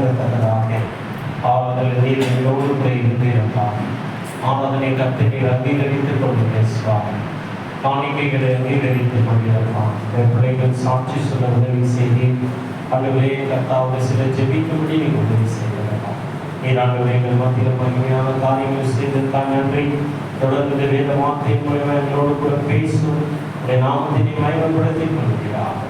விளங்கத்தக்கதாக ஆறுதல் நீர் எங்களோடு கூட இருந்திருப்பார். ஆராதனை கருத்தை நீர் அங்கீகரித்துக் கொண்டு சுவாமி காணிக்கைகளை அங்கீகரித்துக் கொண்டிருப்பான். பிள்ளைகள் சாட்சி சொல்ல உதவி செய்தி ஆண்டவரே கர்த்தாவுடைய சில ஜெபிக்கும்படி நீங்கள் உதவி செய்திருக்கலாம். நீர் ஆண்டவரே எங்கள் மத்தியில் மகிமையான காரியங்கள் செய்திருக்காங்க. நன்றி. தொடர்ந்து வேத வார்த்தை மூலமாக எங்களோடு கூட பேசும் நாமத்தினை மயமப்படுத்திக் கொள்கிறார்.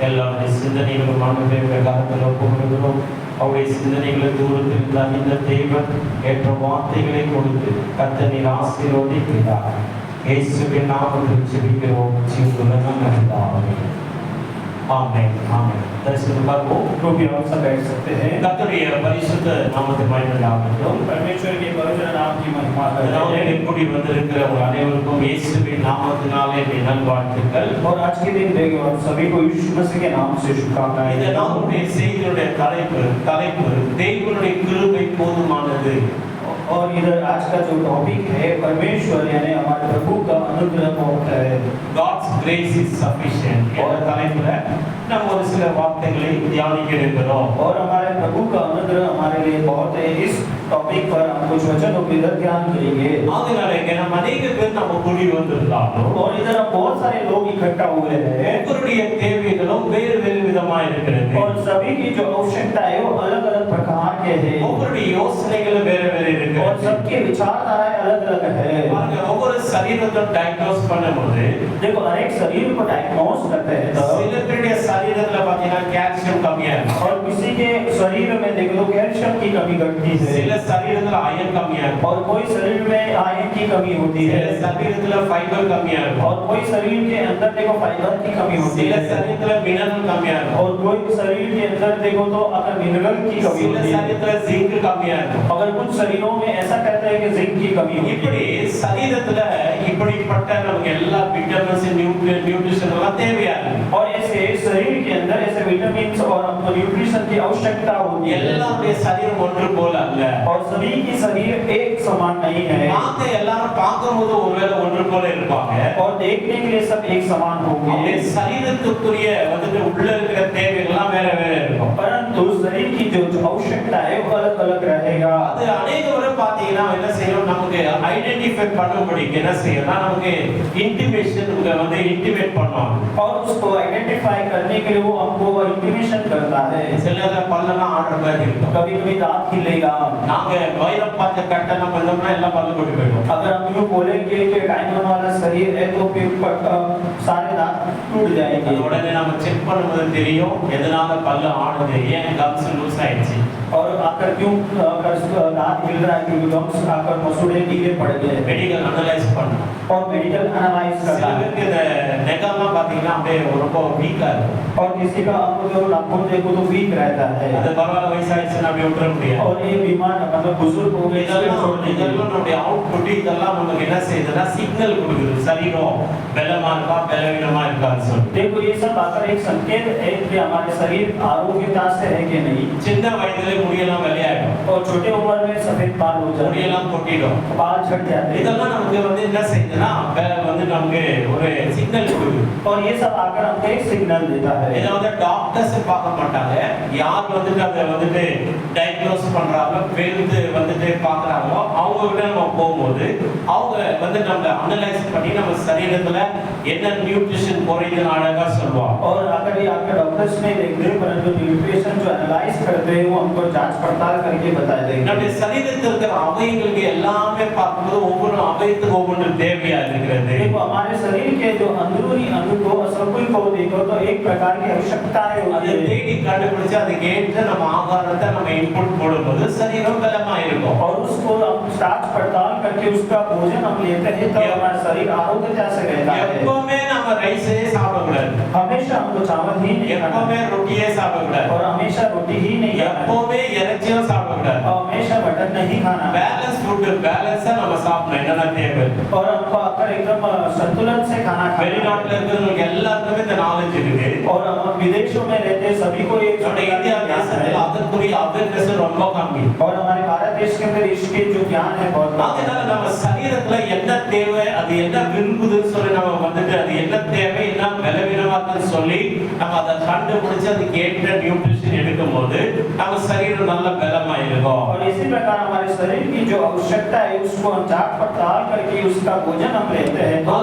எல்லாருடைய சிந்தனைகளும் ஆண்டவரே காலத்தில் ஒப்புக்கொள்கிறோம். அவருடைய சிந்தனைகளை தூரத்தில் இருந்த அந்த தேவன் ஏற்ற வார்த்தைகளை கொடுத்து கர்த்தர் நீர் ஆசீர்வதிக்கிறார். இயேசுவின் நாமத்தில் ஜெபிக்கிறோம். ஜீவனுள்ள நல்ல பிதாவே. ஆமென். ஆமென். दर्शन को कृपया हम सब बैठ सकते हैं. கர்த்தருடைய பரிசுத்த நாமத்தை மகிமையாகட்டும். परमेश्वर के पवित्र नाम की महिमा करें. கூடி வந்திருக்கிற அனைவருக்கும் இயேசுவின் நாமத்தினாலே நல்வாழ்த்துக்கள். और आज के दिन देंगे और सभी को यीशु मसीह के नाम से शुभकामनाएं. இந்த நாளுடைய செய்தியுடைய தலைப்பு தேவனுடைய கிருபை போதுமானது. और इधर आज का जो टॉपिक है परमेश्वर यानी हमारे प्रभु का अनुग्रह बहुत है. God's grace is sufficient. और தலைப்புல हम ஒரு சில வார்த்தைகளை தியானிக்க இருக்கிறோம். और हमारे प्रभु का अनुग्रह हमारे लिए बहुत है. इस टॉपिक पर हम कुछ वचनों पर इधर ध्यान करेंगे. ஆதலால நம்ம अनेक பேர் நம்ம கூடி வந்திருக்கிறோம். और इधर बहुत सारे लोग इकट्ठा हुए हैं. ஒவ்வொருடைய தேவைகளும் வேறு வேறு விதமாக இருக்கிறது. और सभी की जो आवश्यकता है वो अलग-अलग प्रकार के हैं. ஒவ்வொருடைய யோசனைகள் வேறு வேறு இருக்கு. और सबके विचारधाराएं अलग-अलग है. ஒவ்வொரு சரீரத்தை டயக்னோஸ் பண்ணும்போது देखो हर एक शरीर को डायग्नोस करते हैं. சில பேருடைய சரீரத்துல பாத்தீங்கன்னா கால்சியம் கம்மியா இருக்கு. और किसी के शरीर में देखो तो कैल्शियम की कमी घटती है. சில சரீரத்துல அயன் கம்மியா இருக்கு. और कोई शरीर में आयरन की कमी होती है. சில சரீரத்துல ஃபைபர் கம்மியா இருக்கு. और कोई शरीर के अंदर देखो फाइबर की कमी होती है. சில சரீரத்துல மினரல் கம்மியா இருக்கு. और कोई शरीर के अंदर देखो तो अगर मिनरल की कमी होती है. சில சரீரத்துல जिंक கம்மியா இருக்கு. अगर कुछ शरीरों में ऐसा कहते हैं कि जिंक की कमी होती है. இப்படி சரீரத்துல இப்படிப்பட்ட நமக்கு எல்லா விட்டமின்ஸ் நியூட்ரிஷன் எல்லாம் தேவையா இருக்கு. और ऐसे शरीर के अंदर ऐसे विटामिन्स और हमको न्यूट्रिशन की आवश्यकता होती है. எல்லாருடைய சரீரம் ஒன்று போல அல்ல. और सभी की शरीर एक समान नहीं है. பார்க்க எல்லாரும் பார்க்கும்போது ஒருவேளை ஒன்று போல இருப்பாங்க. और देखने के लिए सब एक समान होंगे. अपने शरीरத்துக்குரிய வந்து உள்ள இருக்கிற தேவைகள் வேற வேற இருக்கும். परंतु शरीर की जो आवश्यकता है वो अलग-अलग रहेगा. அது अनेक முறை பாத்தீங்கன்னா என்ன செய்யணும் நமக்கு ஐடென்டிஃபை பண்ணும்படி என்ன செய்யணும் நமக்கு इंटीमेशन வந்து इंटीमेट பண்ணுவாங்க. और उसको आइडेंटिफाई करने के लिए वो हमको इंटीमेशन करता है. சிலர பல்லனா ஆடுற மாதிரி இருக்கும். कभी-कभी दांत हिलेगा. நாங்க வைரம் பார்த்த கட்டன பண்ணோம்னா எல்லாம் பல்லு கொட்டி போயிடும். अगर हम यूं बोलेंगे कि डायमंड वाला शरीर है तो फिर सारे दांत टूट जाएंगे. உடனே நாம செக் பண்ணும்போது தெரியும் எதனால பல்லு ஆடுது ஏன் गम्स लूज ஆயிடுச்சு. और आकर क्यों दांत हिल रहा है क्योंकि गम्स आकर मसूड़े ढीले पड़ गए. मेडिकल एनालाइज பண்ணணும். और मेडिकल एनालाइज करना. சிலருக்கு இந்த நெகம்லாம் பாத்தீங்கன்னா அப்படியே ரொம்ப வீக்கா இருக்கும். और किसी का आपको जो नाखून देखो तो वीक रहता है. அது பரவாயில்லை வயசாயிடுச்சுன்னா அப்படியே விட்டுற முடியாது. और ये बीमार मतलब बुजुर्ग हो गए இதெல்லாம் நம்முடைய அவுட்புட் இதெல்லாம் நமக்கு என்ன செய்யுதுன்னா சிக்னல் கொடுக்குது शरीरों பலமா இருக்கா பலவீனமா இருக்கான்னு சொல்லி. देखो ये सब आकर एक संकेत है कि हमारे शरीर आरोग्यता से है कि नहीं. சின்ன வயதிலே முடியெல்லாம் வெள்ளையாயிடும். और छोटे उम्र में सफेद बाल हो जाते हैं. முடியெல்லாம் கொட்டிடும். बाल झड़ जाते हैं. இதெல்லாம் நமக்கு வந்து என்ன செய்யுதுன்னா வந்து நமக்கு ஒரு சிக்னல் கொடுக்குது. और ये सब आकर हमको एक सिग्नल देता है. இத வந்து டாக்டர்ஸ் பார்க்க மாட்டாங்க. யார் வந்து அத வந்து டயக்னோஸ் பண்றாங்க வெல்த் வந்து பார்க்கறாங்களோ அவங்க கிட்ட நம்ம போகும்போது அவங்க வந்து நம்ம அனலைஸ் பண்ணி நம்ம சரீரத்துல என்ன நியூட்ரிஷன் குறையுதுன்னு அழகா சொல்லுவாங்க. और अगर ये आपके डॉक्टर्स नहीं देखते परंतु न्यूट्रिशन जो एनालाइज करते हैं वो हमको जांच पड़ताल करके बता देंगे. நம்ம சரீரத்துல இருக்கிற அவயங்களுக்கு எல்லாமே பார்க்கும்போது ஒவ்வொரு அவயத்துக்கு ஒவ்வொரு தேவையா இருக்கிறது. देखो हमारे शरीर के जो अंदरूनी अंग को सब को देखो तो एक प्रकार की आवश्यकताएं होती है. தேடி கண்டுபிடிச்சு அதுக்கு ஏற்ற நம்ம ஆகாரத்தை நம்ம இன்புட் போடும்போது சரீரம் பலமா இருக்கும். और उसको हम जांच पड़ताल करके उसका भोजन हम लेते हैं तो हमारा शरीर आरोग्यता से रहता है. எப்பவுமே நம்ம ரைஸே சாப்பிடக்கூடாது. हमेशा हमको चावल ही नहीं खाना. எப்பவுமே रोटीயே சாப்பிடக்கூடாது. और हमेशा रोटी ही नहीं खाना. எப்பவுமே இறைச்சியும் சாப்பிடக்கூடாது. और हमेशा मटन नहीं खाना. बैलेंस फूड बैलेंस நம்ம சாப்பிடணும் என்னென்ன தேவை. और हमको आकर एकदम संतुलन से खाना खाना है। வெளிநாட்டுல இருக்கிறவங்களுக்கு எல்லாருக்குமே இந்த நாலேஜ் இருக்கு. और हम विदेशों में रहते हैं सभी को एक நம்ம இந்தியா தேசத்துல அதற்குரிய அவேர்னஸ் ரொம்ப கம்மி. और हमारे भारत देश के अंदर इसके जो ज्ञान है बहुत कम। அதனால நம்ம சரீரத்துல என்ன தேவை, அது என்ன விரும்புதுன்னு சொல்லி நம்ம வந்துட்டு அது என்ன தேவை, என்ன பலவீனமா இருக்குன்னு சொல்லி நம்ம அதை கண்டுபிடிச்சு அதுக்கு ஏற்ற நியூட்ரிஷன் எடுக்கும்போது நம்ம சரீரம் நல்ல பலமா இருக்கும். और इसी प्रकार हमारे शरीर की जो आवश्यकता है उसको हम जांच पड़ताल करके उसका भोजन हम लेते हैं तो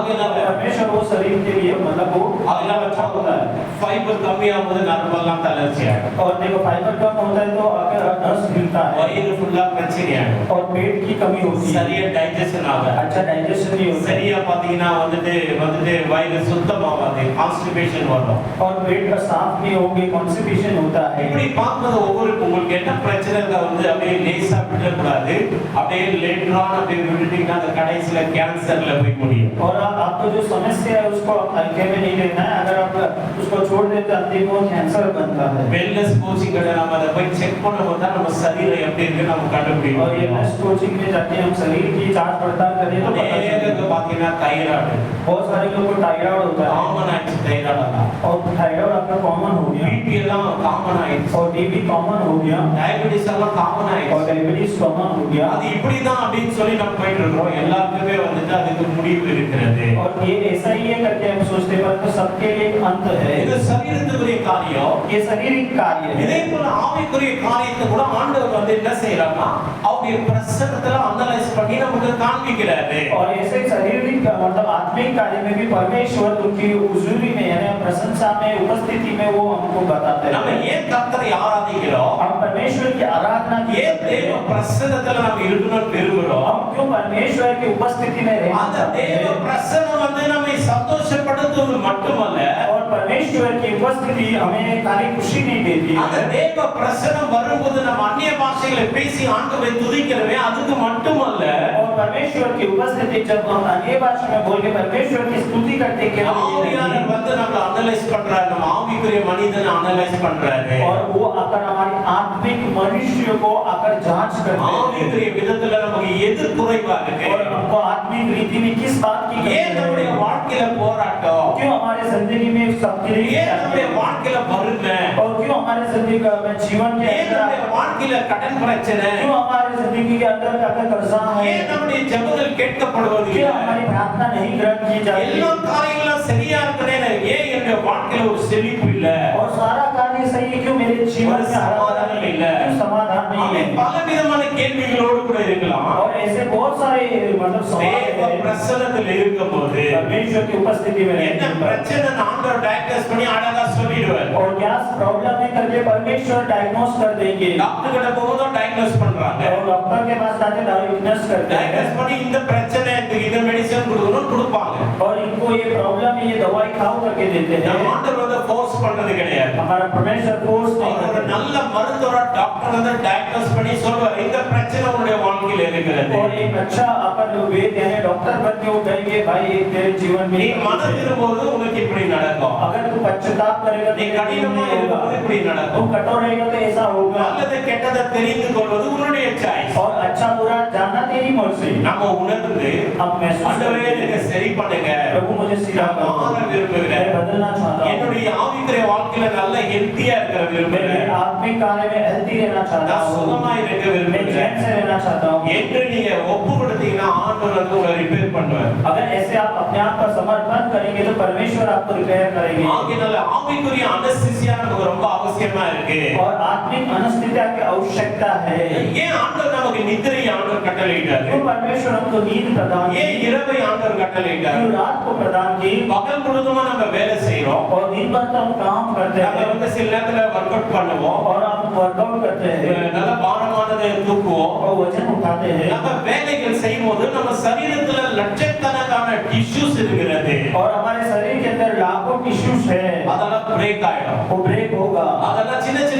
हमेशा वो शरीर के लिए मतलब वो अच्छा होता है। फाइबर கம்மியாகும்போது நரம்பெல்லாம் தளர்ச்சி ஆகும். और देखो फाइबर कम होता है तो अगर नस हिलता है வயிறு ஃபுல்லா பிரச்சனை ஆகும். और पेट की कमी होती है, சரியா டைஜஷன் ஆகாது. अच्छा डाइजेशन नहीं होता, சரியா பாத்தீங்கன்னா வந்துட்டு வயிறு சுத்தமாகாது, கான்ஸ்டிபேஷன் வரும். और पेट का साफ नहीं होगी, कॉन्स्टिपेशन होता है। இப்படி பார்க்கும்போது உங்களுக்கு என்ன பிரச்சனைங்க வந்து அப்படியே லேசா விடக்கூடாது. அப்படியே லேட்டரான அப்படியே விட்டுட்டீங்கன்னா அந்த கடைசியில கேன்சர்ல போய் முடியும். और आपको जो समस्या है उसको हल्के में नहीं लेना है, अगर आप उसको छोड़ देते तो अंतिम वो कैंसर बनता है। வெல்னஸ் கோச்சிங் கிட்ட நம்ம அதை போய் செக் பண்ணும்போது தான் நம்ம சரீரம் எப்படி இருக்கு நம்ம கண்டுபிடிக்கும். और वेलनेस कोचिंग में जाके हम शरीर की जांच पड़ताल करें तो पता चलता அநேகருக்கு பாத்தீங்கன்னா தைராய்டு, बहुत सारे लोगों को थायराइड होता है காமன் ஆயிடுச்சு தைராய்டு. और थायराइड आपका कॉमन हो गया, பிபி எல்லாம் காமன் ஆயிடுச்சு, और टीबी कॉमन हो गया, டயபெட்டிஸ் எல்லாம் காமன் और ஆயிடுச்சு. डायबिटीज कॉमन हो गया। அது இப்படிதான் அப்படின்னு சொல்லி நம்ம போயிட்டு இருக்கோம். எல்லாருக்குமே வந்துட்டு அதுக்கு முடிவு இருக்கிறது. और ये ऐसा ही है करके हम सोचते हैं, पर सबके लिए एक अंत है। இது சரீரத்துக்குரிய காரியம். ये शारीरिक कार्य है। இதே போல ஆவிக்குரிய காரியத்தை கூட ஆண்டவர் வந்து என்ன செய்யறாருன்னா அவருடைய பிரசன்னத்துல அனலைஸ் பண்ணி நமக்கு காண்பிக்கிறாரு. और ऐसे शारीरिक मतलब आत्मिक कार्य में भी परमेश्वर उनकी हुजूरी में यानी प्रशंसा में उपस्थिति में वो हमको बताते हैं। நம்ம ஏன் கர்த்தரை ஆராதிக்கிறோம்? हम परमेश्वर की आराधना ஏன் தேவ பிரசன்னத்துல நம்ம இருக்கணும்னு விரும்புறோம்? हम क्यों परमेश्वर की उपस्थिति में रहना அந்த चाहते தேவ हैं? பிரசன்னம் வந்து நம்மை சந்தோஷப்படுத்துவது மட்டுமல்ல, और परमेश्वर की उपस्थिति हमें खाली खुशी नहीं देती அந்த है, தேவ பிரசன்னம் வரும்போது நம்ம அந்நிய பாஷைகளை பேசி ஆண்டவரை துதிக்கிறவே அதுக்கு மட்டுமல்ல, और परमेश्वर की उपस्थिति जब हम अन्य भाषा में बोल के परमेश्वर की स्तुति करते हैं ஆவியானவர் வந்து நம்மள அனலைஸ் பண்றாரு, நம்ம ஆவிக்குரிய மனிதனை அனலைஸ் பண்றாரு. और वो आकर हमारे आत्मिक मनुष्य को आकर जांच करते हैं ஆவிக்குரிய விதத்துல நமக்கு எது குறைவா இருக்கு, और हमको आत्मिक रीति में किस बात की कमी ஏன் நம்முடைய है, வாழ்க்கையில போராட்டம், क्यों हमारे जिंदगी में सबके लिए ஏன் நம்முடைய வாழ்க்கையில வறுமை, और क्यों हमारे जिंदगी में जीवन के ஏன் நம்முடைய अंदर வாழ்க்கையில கடன் பிரச்சனை, क्यों हमारे जिंदगी के अंदर अगर कर्जा है, ஏன் நம்முடைய ஜெபங்கள் கேட்கப்படுவது क्यों இல்லை, हमारी प्रार्थना नहीं ग्रहण की जाती எல்லா காரியங்களும் சரியா இருக்குனே ஏன் என்னுடைய வாழ்க்கையில ஒரு செழிப்பு இல்ல, और सारा कार्य सही है, क्यों मेरे जीवन में समाधान नहीं है, क्यों समाधान नहीं हमें है। பல விதமான கேள்விகளோடு கூட இருக்கலாம். और ऐसे बहुत सारे मतलब सवाल தேவ है பிரசன்னத்தில் இருக்கும்போது परमेश्वर की उपस्थिति में என்ன रहने पर। பிரச்சனை ஆண்டவர் டயக்னோஸ் பண்ணி அழகா சொல்லிடுவார். और क्या प्रॉब्लम है करके परमेश्वर डायग्नोस कर देंगे, டாக்டர் கிட்ட போகும்போது டயக்னோஸ் பண்றாங்க. और डॉक्टर के पास जाके डायग्नोस करते हैं டயக்னோஸ் பண்ணி இந்த பிரச்சனை இதுக்கு இந்த மெடிசன் கொடுக்கணும் கொடுப்பாங்க. और इनको ये प्रॉब्लम है ये दवाई खाओ करके देते நம்ம हैं। ஆண்டவர் வந்து ஃபோர்ஸ் பண்றது கிடையாது. हमारा परमेश्वर फोर्स नहीं அவர் ஒரு करते, நல்ல மருத்துவர் டாக்டர் வந்து டயக்னோஸ் பண்ணி சொல்வார் இந்த பிரச்சனை உங்களுடைய வாழ்க்கையில இருக்கிறது. और एक अच्छा अपन वेद यानी डॉक्टर बन के वो कहेंगे भाई ये तेरे जीवन में நீ மனம் திரும்பும்போது உனக்கு இப்படி நடக்கும். अगर तू पश्चाताप करेगा நீ तो கடினமா नहीं होगा, இருக்கும்போது இப்படி तू நடக்கும். कठोर रहेगा तो ऐसा होगा। நல்லது கெட்டதை தெரிந்து கொள்வது உன்னுடைய சாய்ஸ். और अच्छा बुरा जानना तेरी मर्जी। நம்ம உணர்ந்து अब महसूस ஆண்டவரே करते எனக்கு हैं, சரி பண்ணுங்க, प्रभु मुझे सिखा நான் மாற मैं விரும்புகிறேன், बदलना चाहता हूँ, என்னுடைய ஆவிக்குரிய வாழ்க்கையில நல்ல ஹெல்த்தியா இருக்க मैं விரும்புகிறேன், आत्मिक कार्य में हेल्दी रहना चाहता நான் हूँ, சுகமா இருக்க मैं விரும்புகிறேன் चैन से रहना चाहता हूँ। என்று நீங்க ஒப்பு கொடுத்தீங்கன்னா ஆண்டவர் வந்து உங்களை ரிப்பேர் பண்ணுவார். अगर ऐसे आप अपने आप का समर्पण करेंगे तो परमेश्वर आपको रिपेयर करेंगे। ஆகையால ஆவிக்குரிய அனஸ்தீசியா நமக்கு ரொம்ப அவசியமா இருக்கு. और आत्मिक अनुस्थिति की आवश्यकता है। ஏன் ஆண்டவர் நமக்கு நித்திரை ஆண்டவர் கட்டளையிட்டாரு, क्यों परमेश्वर हमको नींद प्रदान ஏன் की, இரவை ஆண்டவர் கட்டளையிட்டாரு, क्यों रात को प्रदान की, பகல் முழுதுமா நம்ம வேலை செய்யறோம், और दिन भर तो हम काम करते நம்ம हैं வந்து சில நேரத்துல ஒர்க் அவுட் பண்ணுவோம், और हम वर्कआउट करते हैं நல்ல பாரமானதை தூக்குவோம், और वजन उठाते हैं நம்ம வேலைகள் செய்யும்போது நம்ம சரீரத்துல லட்சக்கணக்கான டிஷ்யூஸ் இருக்கிறது, और हमारे शरीर के अंदर लाखों टिश्यूज है, அதெல்லாம் பிரேக் ஆயிடும், वो ब्रेक होगा அதெல்லாம் சின்ன சின்ன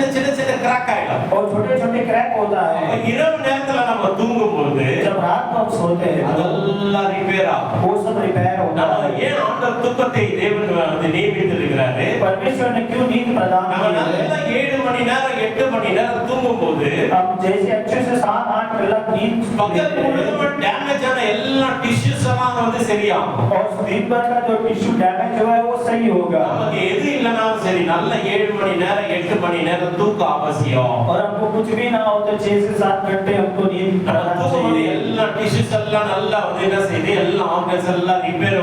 கிராக் ஆயிடும். और छोटे छोटे क्रैक होता है। இரவு நேரத்துல நம்ம தூங்கும்போது जब रात रात को हम सोते हैं அதெல்லாம் ரிப்பேர் ஆகும். वो सब रिपेयर होता நம்ம है। ஏன் ஆண்டவர் தூக்கத்தை தேவன் நியமித்திருக்கிறாரு? परमेश्वर ने क्यों नींद प्रदान நம்ம की है? நல்லா 7 மணி நேரம் 8 மணி நேரம் தூங்கும்போது हम जैसे अच्छे से 7-8 कलाक नींद பகல் लेते हैं முழுவதும் டேமேஜ் ஆன எல்லா டிஷ்யூஸ் எல்லாம் சரியாகும். और दिन भर का जो टिश्यू डैमेज हुआ है वो सही होगा। நமக்கு எது இல்லனாலும் சரி நல்ல 7 மணி நேரம் 8 மணி நேரம் தூக்கம் அவசியம். और हमको कुछ भी ना हो तो 6 से 7 घंटे हमको नींद करना चाहिए। எல்லா டிஷ்யூஸ் எல்லாம் நல்லா என்ன செய்யுது, எல்லா ஆர்கன்ஸ் எல்லாம் ரிப்பேர்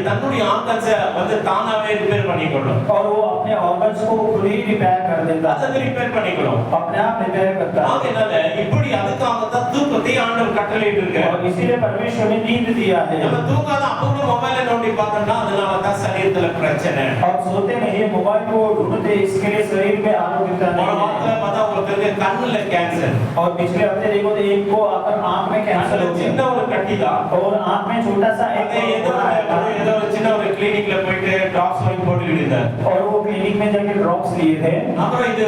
தன்னுடைய ஆர்கன்ஸ் தானாவே ரிப்பேர் பண்ணிக்கொள்ளும். और वो अपने ऑर्गन्स को खुद ही रिपेयर कर देता है, அதை ரிப்பேர் பண்ணிக்கொள்ளும், अपने आप रिपेयर करता है। அதனால இப்படி அதுக்காக தான் தூக்கத்தை ஆண்டவர் கட்டளையிட்டு இருக்கார். और इसीलिए परमेश्वर ने नींद दिया है। நம்ம தூங்காத அப்போ மொபைலை நோண்டி பார்த்தோம்னா அதனால தான் சரீரத்துல பிரச்சனை. और सोते नहीं मोबाइल को ढूंढते इसके लिए शरीर में आरोग्यता போன नहीं வாரத்துல है। பார்த்தா ஒருத்தருக்கு கண்ணுல கேன்சர், और पिछले हफ्ते देखो तो एक को आकर आंख में कैंसर हो சின்ன गया ஒரு கட்டி தான். और आंख में छोटा सा एक ஏதோ ஒரு சின்ன ஒரு கிளினிக்ல போயிட்டு டிராப்ஸ் வாங்கி போட்டுக்கிட்டு இருந்தார். और वो क्लिनिक में जाके ड्रॉप्स लिए थे। அப்புறம் இது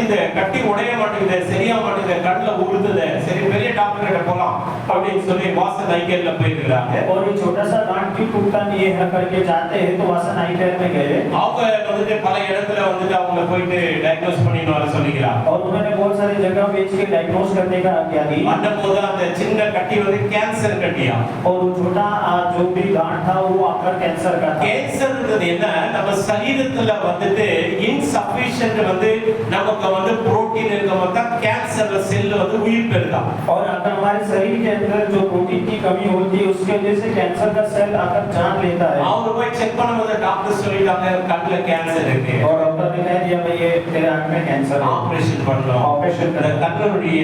இந்த கட்டி உடைய மாட்டேங்குது, சரியா மாட்டேங்குது, கண்ணுல ஊறுது, சரி பெரிய டாக்டர் கிட்ட போலாம் அப்படின்னு சொல்லி வாசன் ஐகேர்ல போயிருக்காங்க. और ये छोटा सा गांठ की टूटता नहीं है करके जाते हैं तो वासन आई केयर में गए। அவங்க பல இடத்துல அவங்க போயிட்டு டயக்னோஸ் பண்ணிட்டு வர சொல்லிக்கிறாங்க. और उन्होंने बहुत सारी जगह बेच के डायग्नोस करने का आज्ञा दी। பண்ணும்போது அந்த சின்ன கட்டி கேன்சர் கட்டியா, और वो छोटा जो भी गांठ था वो आकर कैंसर का था। கேன்சர்ன்றது என்ன, நம்ம சரீரத்துல இன்சஃபிஷியன்ட் நமக்கு புரோட்டீன் இருக்கும்போது தான் கேன்சர் செல் உயிர் பெறுதா. और अगर हमारे शरीर के अंदर जो प्रोटीन की कमी होती है उसके वजह से कैंसर का सेल आकर जान लेता है। அவங்க போய் செக் பண்ணும்போது டாக்டர் சொல்லிட்டாங்க கண்ணுல கேன்சர் இருக்கு. और डॉक्टर ने कह दिया भाई ये तेरे आंख में कैंसर है, ஆபரேஷன் பண்ணணும், ऑपरेशन இந்த करना। கண்ணுடைய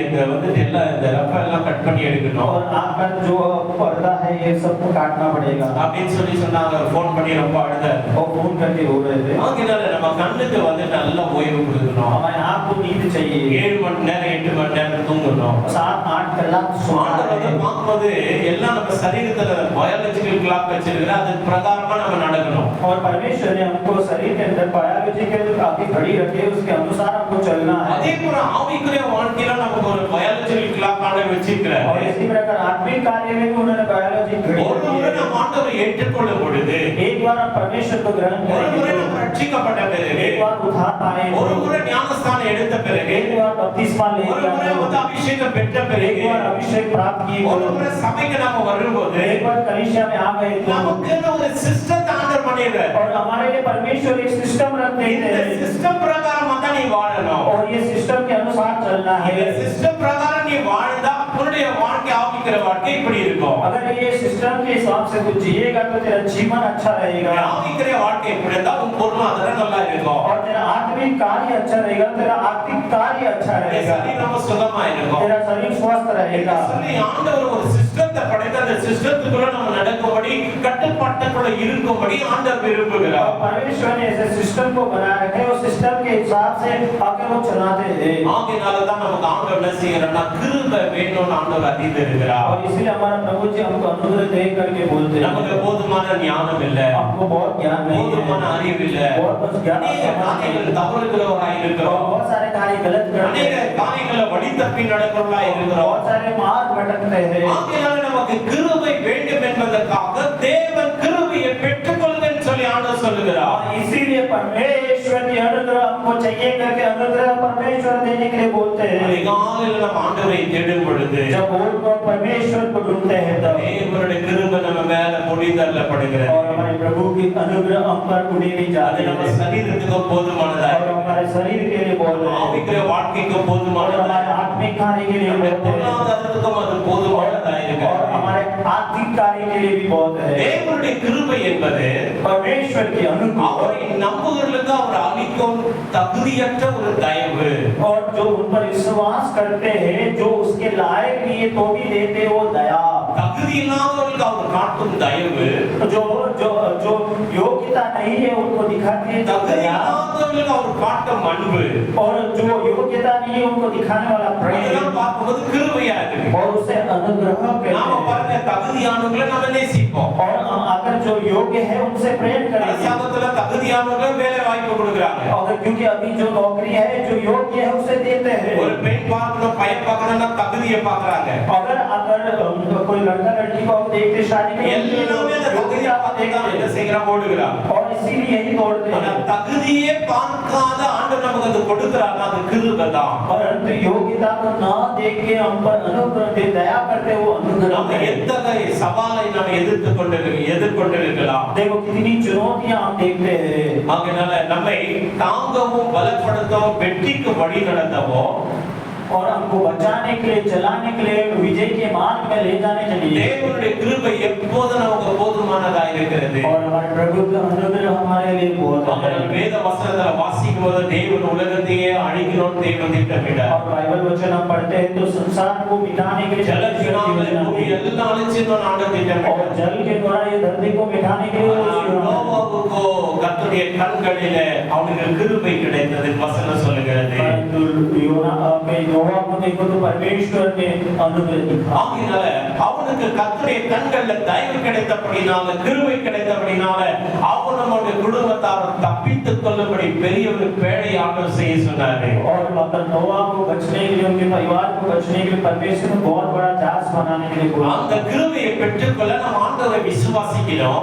எல்லாம் இந்த ரப்ப எல்லாம் கட் பண்ணி எடுக்கணும் और आंख का जो पर्दा है ये सबको काटना पड़ेगा। அப்படின்னு சொன்னாங்க. ஃபோன் பண்ணி ரொம்ப அழுதார். और फोन करके रो रहे थे। அதனால நம்ம கண்ணுக்கு நல்ல ஓய்வு கொடுக்கணும். हमारे आंख को नींद चाहिए, 7 மணி நேரம் 8 மணி நேரம் தூங்கணும். 7-8 कलाक सोना है। பார்க்கும்போது எல்லாம் நம்ம சரீரத்துல பயாலஜிக்கல் கிளாக் வச்சிருக்கிற அது பிரகாரமா நம்ம நடக்கணும். और परमेश्वर ने हमको शरीर के अंदर बायोलॉजिकल काफी घड़ी रखी है, उसके अनुसार हमको चलना அதே है। போல ஆவிக்குரிய வாழ்க்கையில நமக்கு ஒரு பயாலஜிக்கல் கிளாக் ஆன வச்சிருக்கிறார். और इसी प्रकार आत्मिक कार्य में भी उन्होंने बायोलॉजी घड़ी ஒரு रखी முறை है। நம்ம ஆண்டவரை ஏற்றுக்கொள்ளும் பொழுது, एक बार हम परमेश्वर को ग्रहण ஒரு முறை करेंगे, நம்ம ரட்சிக்கப்பட்ட பிறகு, एक बार उद्धार पाए, ஒரு முறை ஞானஸ்தானம் எடுத்த பிறகு, एक बार बपतिस्मा ले ஒரு लिया, முறை அபிஷேகம் பெற்ற एक பிறகு, बार अभिषेक प्राप्त किए, ஒரு முறை சபைக்கு நாம வரும்போது एक बार कलीसिया में आ गए तो நமக்கு ஒரு சிஸ்டத்தை ஆண்டவர் பண்ணிடுறார். और हमारे लिए परमेश्वर एक सिस्टम रख देते இந்த हैं சிஸ்டம் பிரகாரம் தான் நீ வாழணும். और ये सिस्टम के अनुसार चलना இந்த है। சிஸ்டம் பிரகாரம் நீ வாழ்ந்தா உன்னுடைய வாழ்க்கை ஆவிக்கிற வாழ்க்கை இப்படி இருக்கும். अगर ये सिस्टम के हिसाब से कुछ जिएगा तो तेरा जीवन अच्छा रहेगा ஆவிக்கிற வாழ்க்கை எப்படி இருந்தா உன் பொருளாதாரம் நல்லா இருக்கும். और तेरा आत्मिक कार्य अच्छा रहेगा, तेरा आर्थिक कार्य अच्छा रहेगा, சரீரம் சுகமா இருக்கும். तेरा शरीर स्वस्थ रहेगा। சொல்லி ஆண்டவர் ஒரு சிஸ்டத்தை படைத்து அந்த சிஸ்டத்துக்குள்ள நம்ம நடக்கும்படி கட்டுப்பாட்டுக்குள்ள இருக்கும்படி ஆண்டவர் விரும்புகிறார். और परमेश्वर ने ऐसे सिस्टम को बनाया है, उस सिस्टम के हिसाब से आगे वो चलाते हैं। ஆகையால தான் நமக்கு ஆண்டவர் என்ன செய்யறாருன்னா கிருபை வேணும்னு ஆண்டவர் அறிந்திருக்கிறார். और इसलिए हमारा प्रभु जी हमको अनुग्रह दे करके बोलते हैं। நமக்கு போதுமான ஞானம் இல்ல, हमको बहुत ज्ञान नहीं போதுமான है, அறிவு இல்ல, बहुत कुछ ज्ञान அநேக नहीं காரியங்கள் है, தவறுகிறவராய் और இருக்கிறோம், बहुत सारे कार्य गलत करते அநேக हैं, காரியங்களை வழி தப்பி நடக்கிறவராய் இருக்கிறோம். बहुत सारे मार्ग भटकते हैं। ஆகையால நமக்கு கிருபை வேண்டும் என்பதற்காக தேவன் கிருபையை பெற்றுக்கொள்ளுங்கன்னு சொல்லி ஆண்டவர் சொல்லுகிறார். और इसीलिए परमेश्वर की अनुग्रह हमको चाहिए करके अनुग्रह परमेश्वर देने के लिए बोलते हैं। அதிகாலையில் நம்ம ஆண்டவரை தேடும் பொழுது जब बोलकर परमेश्वर को ढूंढते हैं तब தேவனுடைய கிருபை நம்ம மேல பொழிந்தள்ளப்படுகிறது. और हमारे प्रभु की अनुग्रह हम पर उड़ी भी அது जाती நம்ம है சரீரத்துக்கு போதுமானதா और हमारे शरीर के लिए बोल रहे हैं ஆவிக்குரிய வாழ்க்கைக்கு और போதுமானதா हमारे आत्मिक कार्य के लिए நம்முடைய बोलते हैं பொருளாதாரத்துக்கும் அது போதுமானதா और இருக்கு. हमारे आर्थिक कार्य के लिए भी बहुत है। தேவனுடைய கிருபை என்பது परमेश्वर की अनुग्रह அவரை நம்புகிறவர்களுக்கு அவர் அளிக்கும் தகுதியற்ற ஒரு தயவு. और जो उन पर विश्वास करते हैं, जो उसके लायक नहीं है तो भी देते वो दया। தகுதி இல்லாதவர்களுக்கு அவர் காட்டும் தயவு, जो जो जो योग्यता नहीं है उनको दिखाती है தகுதி दया, இல்லாதவர்களுக்கு அவர் காட்டும் அன்பு, और जो योग्यता नहीं है उनको दिखाने वाला प्रेम அதெல்லாம் பார்க்கும்போது கிருபையா இருக்கு. और उसे अनुग्रह कहते நாம हैं। பாருங்க தகுதியானவங்களை நம்ம நேசிப்போம். और अगर जो योग्य है उनसे प्रेम करेंगे அரசாங்கத்துல தகுதியானவங்களுக்கு வேலை வாய்ப்பு கொடுக்குறாங்க. और क्योंकि अभी जो नौकरी है जो योग्य है उसे देते हैं। ஒரு பெண் பார்க்கணும் பையன் பார்க்கணும்னா தகுதியை பார்க்கறாங்க. अगर कोई लड़का लड़की को आप देखते शादी में எல்லாமே அந்த தகுதியை பார்த்து தான் என்ன செய்யறான் ஓடுகிறான். और इसीलिए यही दौड़ते ஆனா हैं. தகுதியே பார்க்காத ஆண்டவர் நமக்கு அது கொடுக்கறாங்க. அது கிருபை தான். परंतु योग्यता को ना देख के हम पर अनुग्रह दे दया करते वो अनुग्रह நம்ம है. எத்தகைய சவாலை நாம் எதிர்கொண்டிருக்கலாம். देखो कितनी चुनौतियां हम देखते हैं. ஆகையால நம்மை தாங்கவும் பலப்படுத்தவும் வெற்றிக்கு வழி நடத்தவும் और हमको बचाने के लिए चलाने के लिए विजय के मार्ग में ले जाने के लिए தேவனுடைய கிருபை எப்போதும் நமக்கு போதுமானதா இருக்கிறது. और हमारे प्रभु का अनुग्रह हमारे लिए बहुत है. வேத வசனத்துல வாசிக்கும்போது தேவன் உலகத்தையே அழிக்கணும்னு தேவன் திட்டமிட்டார். और बाइबल वचन हम पढ़ते हैं तो संसार को मिटाने के लिए பூமி எல்லாம் அழிச்சிடணும்னு ஆண்டவர் திட்டமிட்டார். और जल के द्वारा ये धरती को मिटाने के लिए நோவாவுக்கு கர்த்தருடைய கண்களிலே அவனுக்கு கிருபை கிடைத்தது வசனம் சொல்லுகிறது. नोवा को देखो तो परमेश्वर ने अनुग्रह दिखा. ஆகையால அவனுக்கு கர்த்தருடைய கண்கள்ல தயவு கிடைத்தபடினால கிருபை கிடைத்தபடினால அவன் நம்முடைய குடும்பத்தார் தப்பித்துக் கொள்ளும்படி பெரிய ஒரு பேழை ஆண்டவர் செய்ய சொன்னாரு. और अगर नोवा को बचने के लिए उनके परिवार को बचने के लिए परमेश्वर ने बहुत बड़ा जहाज बनाने के लिए बोला. அந்த கிருபையை பெற்றுக்கொள்ள நாம் ஆண்டவரை விசுவாசிக்கிறோம்.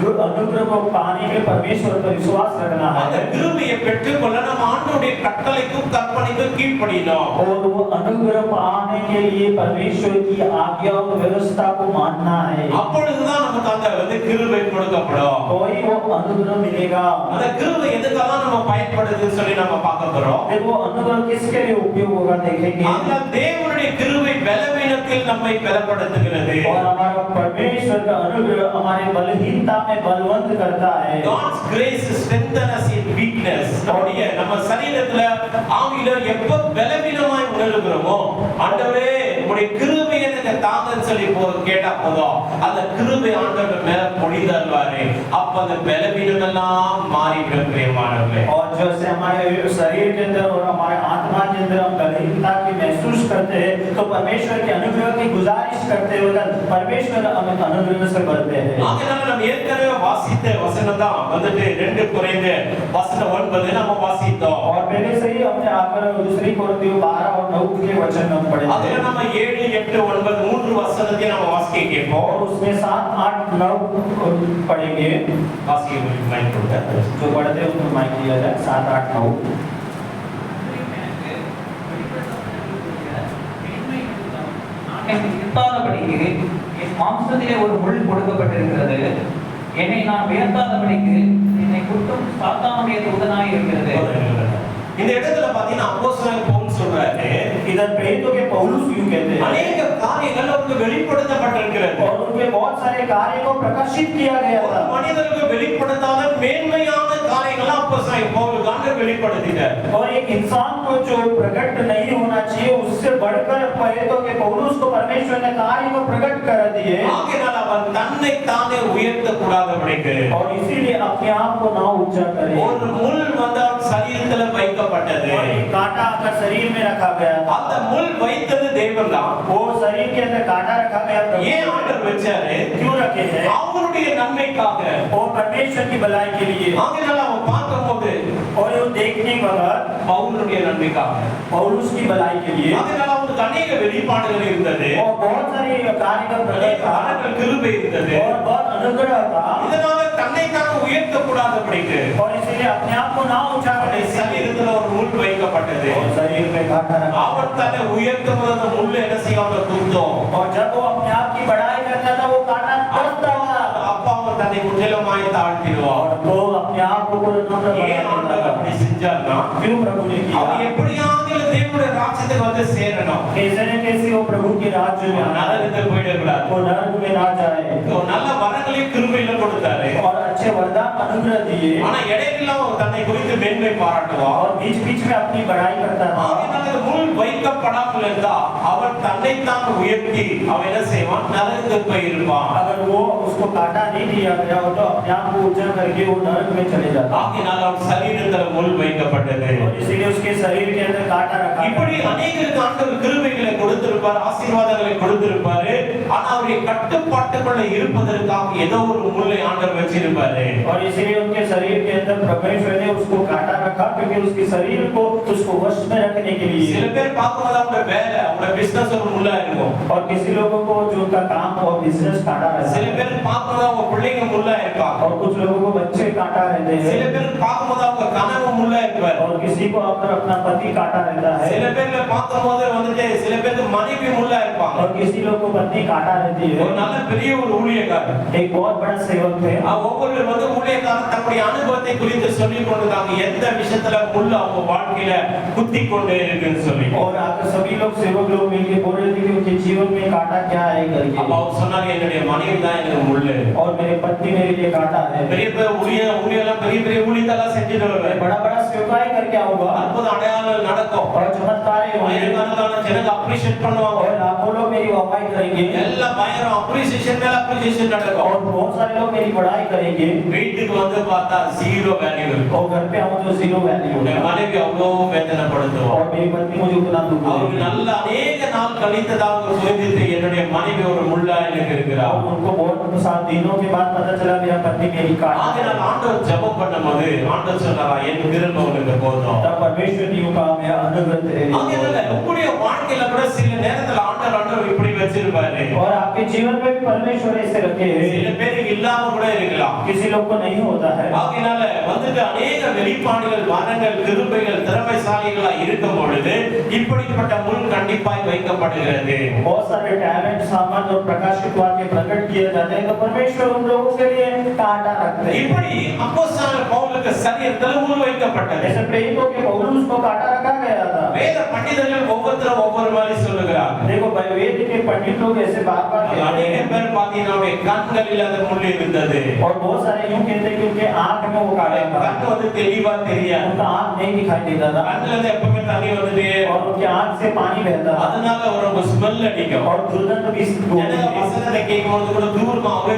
और अनुग्रह को पाने के लिए परमेश्वर पर विश्वास रखना है. அந்த கிருபையை பெற்றுக்கொள்ள நாம் ஆண்டவருடைய கட்டளைக்கும் கற்பனைக்கும் கீழ்ப்படினோம். और वो अनुग्रह पाने के लिए परमेश्वर की आज्ञा और व्यवस्था को मानना है. அப்பொழுதுதான் நமக்கு அந்த கிருபை கொடுக்கப்படும். कोई वो अनुग्रह मिलेगा. அந்த கிருபை எதுக்கெல்லாம் நம்ம பயன்படுதுன்னு சொல்லி நம்ம பார்க்க போறோம். वो अनुग्रह किसके लिए उपयोग होगा देखेंगे. அந்த தேவனுடைய கிருபை பலவீனத்தில் நம்மை பலப்படுத்துகிறது. और हमारा परमेश्वर का अनुग्रह हमारे बलहीनता में बलवंत करता है. God's grace strengthens us in weakness. நம்ம சரீரத்துல ஆவியில எப்ப பலவீனமாய் உணர்கிறோமோ ஆண்டவரே உம்முடைய கிருபை எனக்கு தாங்கன்னு சொல்லி கேட்டா போதும் அந்த கிருபை ஆண்டவர் மேல பொழிதல்வாரே அப்ப அந்த பலவீனம் எல்லாம் மாறிவிடும் பிரியமானவர்களே. और जैसे हमारे शरीर के अंदर और हमारे आत्मा के अंदर हम बलहीनता की महसूस करते हैं तो परमेश्वर के अनुग्रह की गुजारिश करते हैं परमेश्वर हमें अनुग्रह से भरते हैं. ஆகையால நாம் ஏற்கனவே வாசித்த வசனம் தான் வந்துட்டு 2 கொரிந்தியர் வசனம் 9 நம்ம வாசித்தோம். और पहले से ही हमने आकर दूसरी कोरिन्थियों 12 और 9 के वचन हम पढ़े. அதுல நம்ம 7 8 9 3 வசனத்தை நம்ம வாசிக்க கேட்போம். और उसमें 7 8 9 पढ़ेंगे. வாசிக்க மைக் கொடுங்க. जो पढ़ते हैं उनको माइक दिया जाए. 7 8 9 எட்டாதபடிக்கு என் மாம்சத்திலே ஒரு முள் கொடுக்கப்பட்டிருக்கிறது. என்னை நான் உயர்த்தாதபடிக்கு என்னை குட்டும் சாத்தானுடைய தூதனாய் இருக்கிறது. இந்த இடத்துல பாத்தீங்கன்னா அப்போஸ்தலன் பவுல் சொல்றாரு इधर प्रेरितों के पौलुस यूं कहते हैं अनेक காரியங்கள் அவருக்கு வெளிப்படுத்தப்பட்டிருக்கிறது. और उनके बहुत सारे कार्य को प्रकाशित किया गया था. மனிதருக்கு வெளிப்படுத்தாத மேன்மையான காரியங்களை அப்போஸ்தலன் பவுல் காண்ட வெளிப்படுத்திட்டார். और एक इंसान को जो प्रकट नहीं होना चाहिए उससे बढ़कर प्रेरितों के पौलुस को परमेश्वर ने कार्य को प्रकट कर दिए. ஆகையால் அவன் தன்னை தானே உயர்த்த கூடாதபடிக்கு और इसीलिए अपने आप को ना ऊंचा करे. ஒரு முள் வந்து அவன் சரீரத்துல வைக்கப்பட்டது. और एक कांटा आकर शरीर में रखा गया था. அந்த முள் வைத்தது தேவன் தான். वो शरीर के अंदर कांटा रखा गया. ஏன் ஆண்டவர் வச்சாரு? क्यों रखे हैं? அவருடைய நன்மைக்காக. और परमेश्वर की भलाई के लिए. ஆகையால் அவன் பார்க்கும்போது और वो देखने वक्त பவுலுடைய நன்மைக்காக. पौलुस की भलाई के लिए. ஆகையால் அவனுக்கு अनेक வெளிப்பாடுகள் இருந்தது. और बहुत सारे कार्य का प्रकट था. அநேக கிருபை இருந்தது. और बहुत अनुग्रह था. இதனால தன்னை தானே உயர்த்த கூடாதபடிக்கு और इसलिए अपने आप को ना ऊंचा करे. சரீரத்துல ஒரு முள் வைக்கப்பட்டது. और शरीर में कांटा रखा. அவர் தன்னை உயர்த்தும் போது அந்த முள் என்ன செய்யாம துண்டோம். और जब वो अपने आप की बड़ाई करता था वो कांटा टूटता था. அப்பா அவன் தன்னை முற்றிலுமாய் தாழ்த்திடுவார். और तो अपने आप को पूरा नम्र ஏன் ஆண்டவர் बनाता அப்படி செஞ்சார்னா क्यों प्रभु ने அவன் किया. எப்படியாவது தேவனுடைய ராஜ்யத்துக்கு வந்து சேரணும். कैसे न कैसे वो प्रभु के राज्य में आना. நரகத்துக்கு போயிடக்கூடாது. वो नरक में ना जाए. ஒரு நல்ல வரங்களை கிருபையில கொடுத்தாரு. और अच्छे वरदान अनुग्रह दिए. ஆனா இடையில அவன் தன்னை குறித்து மேன்மை பாராட்டுவான். और बीच बीच में अपनी बड़ाई करता था. ஆகையால் முள் வைக்கப்படாமல் இருந்தா அவன் தன்னைத்தான் உயர்த்தி அவன் என்ன செய்வான்? நரகத்துக்கு போயிருப்பான். अगर वो उसको कांटा नहीं दिया गया हो तो अपने आप को ऊंचा करके वो नरक में चले जाता. ஆகையால் அவன் சரீரத்துல முள் வைக்கப்பட்டது. और इसीलिए उसके शरीर के अंदर कांटा रखा. இப்படி அநேகருக்கு ஆண்டவர் கிருபைகளை கொடுத்திருப்பார், ஆசீர்வாதங்களை கொடுத்திருப்பாரு. ஆனா அவருடைய கட்டுப்பாட்டு கட்டுப்பாட்டுக்குள்ள இருப்பதற்காக ஏதோ ஒரு முள்ளை ஆண்டவர் வச்சிருப்பாரு. और इसीलिए उनके शरीर के अंदर परमेश्वर ने उसको काटा रखा क्योंकि उसके शरीर को उसको वश में रखने के लिए। சில பேர் பார்க்கும்போது அவங்க வேலை அவங்க பிசினஸ் ஒரு முள்ளா இருக்கும். और किसी लोगों को जो उनका काम और बिजनेस काटा रहता சில है। பேர் பார்க்கும்போது அவங்க பிள்ளைங்க முள்ளா இருப்பாங்க. और कुछ लोगों को बच्चे काटा रहते சில हैं। பேர் பார்க்கும்போது அவங்க கனவு முள்ளா இருப்பாரு. और किसी को अपना पति काटा रहता சில है। பேர்ல பார்க்கும்போது வந்துட்டு சில பேருக்கு மனைவி முள்ளா இருப்பாங்க. और किसी लोग को पत्नी काटा रहती ஒரு है। நல்ல பெரிய ஒரு ஊழியக்காரர் एक बहुत बड़ा सेवक थे। ஒவ்வொருவர் வந்து ஊழியக்காரர் தன்னுடைய அனுபவத்தை குறித்து சொல்லிக் கொண்டிருந்தாங்க எந்த விஷயத்துல முள் அவங்க வாழ்க்கையில குத்தி கொண்டே இருக்குன்னு சொல்லி. और आकर सभी लोग सेवक लोग मिलके बोल रहे थे कि उनके जीवन में काटा क्या है करके। அப்ப அவர் சொன்னாரு என்னுடைய மனைவி தான் எனக்கு முள்ளு. और मेरे पति मेरे लिए काटा है। பெரிய பெரிய ஊழியெல்லாம் பெரிய பெரிய ஊழியத்தெல்லாம் செஞ்சுட்டு வருவாரு. बड़ा बड़ा सेवकाई करके आऊंगा। அற்புத அடையாளங்கள் நடக்கும். और चमत्कार होंगे। ஆயிரக்கணக்கான ஜனங்க அப்ரிஷியேட் பண்ணுவாங்க. और लाखों लोग मेरी वाहवाही करेंगे। எல்லாம் பயங்கரம் அப்ரிஷியேஷன் மேல அப்ரிஷியேஷன் நடக்கும். और बहुत सारे लोग मेरी बड़ाई करेंगे। வீட்டுக்கு வந்து பார்த்தா ஜீரோ வேல்யூ இருக்கும். और घर पे आऊं तो जीरो वैल्यू உங்க है। மனைவி அவ்வளோ வேதனைப்படுத்துவாங்க. और मेरी पत्नी मुझे उतना दुख அவருக்கு देगी। நல்ல அநேக நாள் கழித்ததாக புரிந்து என்னுடைய மனைவி ஒரு முள்ளா எனக்கு இருக்கிறார். और उनको बहुत सात दिनों के बाद पता चला मेरा पति मेरी काटा है। ஆகையால் ஆண்டவர் ஜெபம் பண்ணும்போது ஆண்டவர் சொன்னாரா என் கிருபை உனக்கு போதும். तब परमेश्वर ने कहा मेरा अनुग्रह तेरे लिए ஆகையால் உங்களுடைய வாழ்க்கையில கூட சில நேரத்துல ஆண்டவர் இப்படி வச்சிருப்பாரு. और आपके जीवन में भी परमेश्वर ऐसे रखे சில हैं। பேருக்கு இல்லாம கூட இருக்கலாம். किसी लोग को नहीं होता है। ஆகையால வந்துட்டு அநேக வெளிப்பாடுகள் வரங்கள் கிருபைகள் திறமைசாலிகளா இருக்கும் பொழுது இப்படிப்பட்ட முள் கண்டிப்பாய் வைக்கப்படுகிறது. बहुत सारे टैलेंट सामर्थ और प्रकाशित वाक्य प्रकट किए जाते हैं तो परमेश्वर उन लोगों के लिए काटा रखते हैं। இப்படி அப்போஸ்தலனாகிய பவுலுக்கு சரீரத்தில் முள் வைக்கப்பட்டது. ऐसे प्रेरितों के पौलुस को काटा रखा गया था। வேத பண்டிதர்கள் ஒவ்வொருத்தரும் ஒவ்வொரு மாதிரி சொல்லுகிறார்கள். देखो वेद के पंडित लोग ऐसे बार-बार कहते அநேக हैं। பேர் பார்த்தீங்கன்னா அவருடைய கண்களில் அந்த முள் இருந்தது. और बहुत सारे यूं कहते हैं कि उनके आंख में वो काटा था। கண் வந்து தெளிவா தெரியாது. उनका आंख नहीं दिखाई देता था। கண்ணுல இருந்து எப்பவுமே தண்ணி வந்துட்டே और उनके आंख से पानी बहता था। அதனால ஒரு ஸ்மெல் அடிக்கும். और दुर्गंध भी ஜனங்க வசனத்தை கேட்கும்போது கூட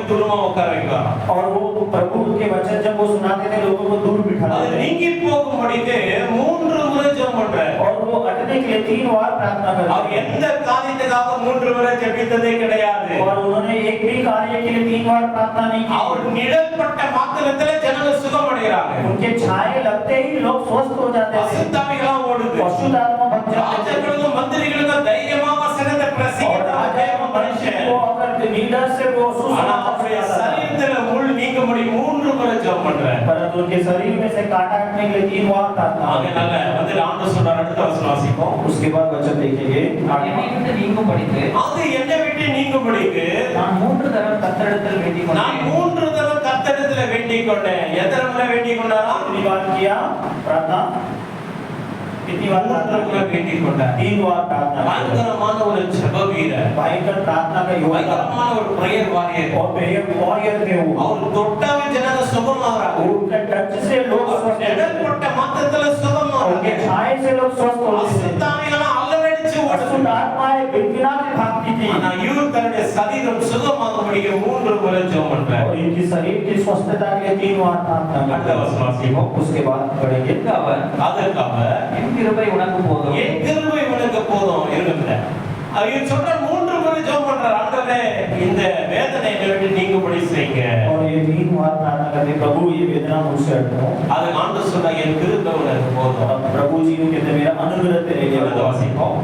தூரமா உட்கார வைப்பாங்க. और वो प्रभु के वचन जब वो सुनाते थे लोगों को दूर அது बिठाते थे। நீங்கி போகும்படிக்கு 3 முறை ஜெபம் பண்றாரு. और वो हटने के लिए 3 बार प्रार्थना करते அவர் थे। எந்த காரியத்துக்காக 3 முறை ஜெபித்ததே கிடையாது. और उन्होंने एक भी कार्य के लिए 3 बार प्रार्थना नहीं की। அவர் நிழல்பட்ட மாத்திரத்திலே ஜனங்க சுகமடைகிறாங்க. उनके छाए लगते ही लोग स्वस्थ हो जाते थे। அசுத்தாவிகளா ஓடுது. अशुद्ध आत्मा भग जाते थे। ராஜர்களுக்கும் மந்திரிகளுக்கும் தைரியமா வசனத்தை और பிரசங்கித்த राजा தேவ மனுஷன் को अगर लीडर से वो ஆனா सुसमाचार அவருடைய सुनाता था। சரீரத்துல முள் நீங்கும்படி 3 முறை ஜெபம் பண்றாரு. परंतु उनके शरीर में से काटा हटने के लिए 3 बार प्रार्थना அதனால வந்து ஆண்டவர் சொல்றார் அடுத்த வசனம் வாசிப்போம். उसके बाद वचन देखेंगे। என்னை விட்டு நீங்கும்படிக்கு அது என்னை விட்டு நீங்கும்படிக்கு நான் 3 தரம் கர்த்தரிடத்தில் வேண்டிக் நான் கொண்டேன். 3 தடவை கர்த்தரிடத்துல வேண்டிக் கொண்டேன். எத்தனை முறை வேண்டிக் கொண்டாரா? कितनी बार किया प्रार्थना? कितनी बार प्रार्थना किया? வேண்டிக் கொண்டார். 3 बार प्रार्थना किया। பயங்கரமான ஒரு ஜெப வீரர், भयंकर प्रार्थना का योद्धा பயங்கரமான ஒரு பிரேயர் வாரியர். और प्रेयर वॉरियर थे वो। அவர் தொட்டாவே ஜனங்க சுகமாகறாங்க. उनके टच से लोग स्वस्थ होते थे। நிழல்பட்ட மாத்திரத்துல उनके சுகமாகறாங்க. छाए से लोग स्वस्थ होते थे। அசுத்தாவிகளா அல்லலடிச்சு अशुद्ध ஓடுது. आत्माएं बिनबिना के भागती थी। ஆனா இவர் தன்னுடைய சரீரம் சுகமாகும்படிக்கு 3 முறை ஜெபம் பண்றார். और इनकी शरीर की स्वस्थता के लिए 3 बार प्रार्थना அடுத்த करते வசனம் வாசிப்போம். उसके बाद पढ़ेंगे। அவர் அதற்காக என் கிருபை உனக்கு போதும். என் கிருபை உனக்கு போதும் இருக்குங்க. அவர் சொல்ற 3 முறை ஜெபம் பண்றார். ஆண்டவரே இந்த வேதனை என்னை விட்டு நீங்கும்படி செய்யுங்க. और ये 3 बार प्रार्थना करते प्रभु ये वेदना मुझसे हटाओ। அது ஆண்டவர் சொன்னா என் கிருபை உனக்கு போதும். और प्रभु जी ने कहते मेरा अनुग्रह तेरे लिए அடுத்த வாசிப்போம்.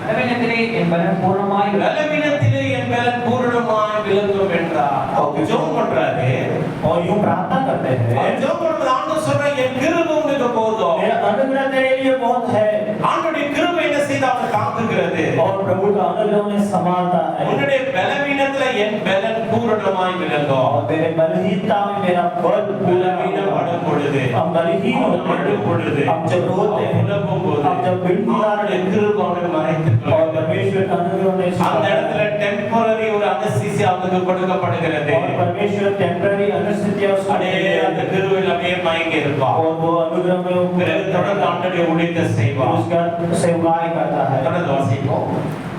பலவீனத்திலே என் பலன் பூர்ணமாய் பலவீனத்திலே என் பலன் பூரணமாய் விளங்கும் என்றார். அவர் ஜெபம் பண்றாரு. और यूं प्रार्थना करते हैं அவர் ஜெபம் பண்ணும்போது ஆண்டவர் சொல்ற என் கிருபை உனக்கு போதும். मेरा अनुग्रह तेरे लिए बहुत है। ஆண்டவருடைய கிருபை என்ன செய்து அவனை காக்குகிறது. और प्रभु का अनुग्रह उन्हें संभालता है। உன்னுடைய பலவீனத்துல என் பலன் பூரணமாய் விளங்கும். और मेरे बलहीनता में मेरा बल पूरा பலவீனப்படும் பொழுது हम बलहीन होते அழும் பொழுது हैं। हम जब रोते हैं, உலகும் போது हम जब बिड़बिड़ा அவருடைய கிருபை அவனை மறைத்துக் और கொள்ளும். परमेश्वर का अनुग्रह उन्हें அந்த संभालता இடத்துல है। டெம்பரரி ஒரு அனஸ்தீசியா அவனுக்கு கொடுக்கப்படுகிறது. और परमेश्वर टेम्पररी अनुस्थितियां उसको அப்படியே देते அந்த हैं। கிருபையில் அப்படியே மயங்கி இருப்பான். और वो अनुग्रह में वो பிறகு தொடர்ந்து ஆண்டவருடைய ஊழியத்தை செய்வான். उसका सेवकाई करता है। தொடர்ந்து வாசிப்போம்.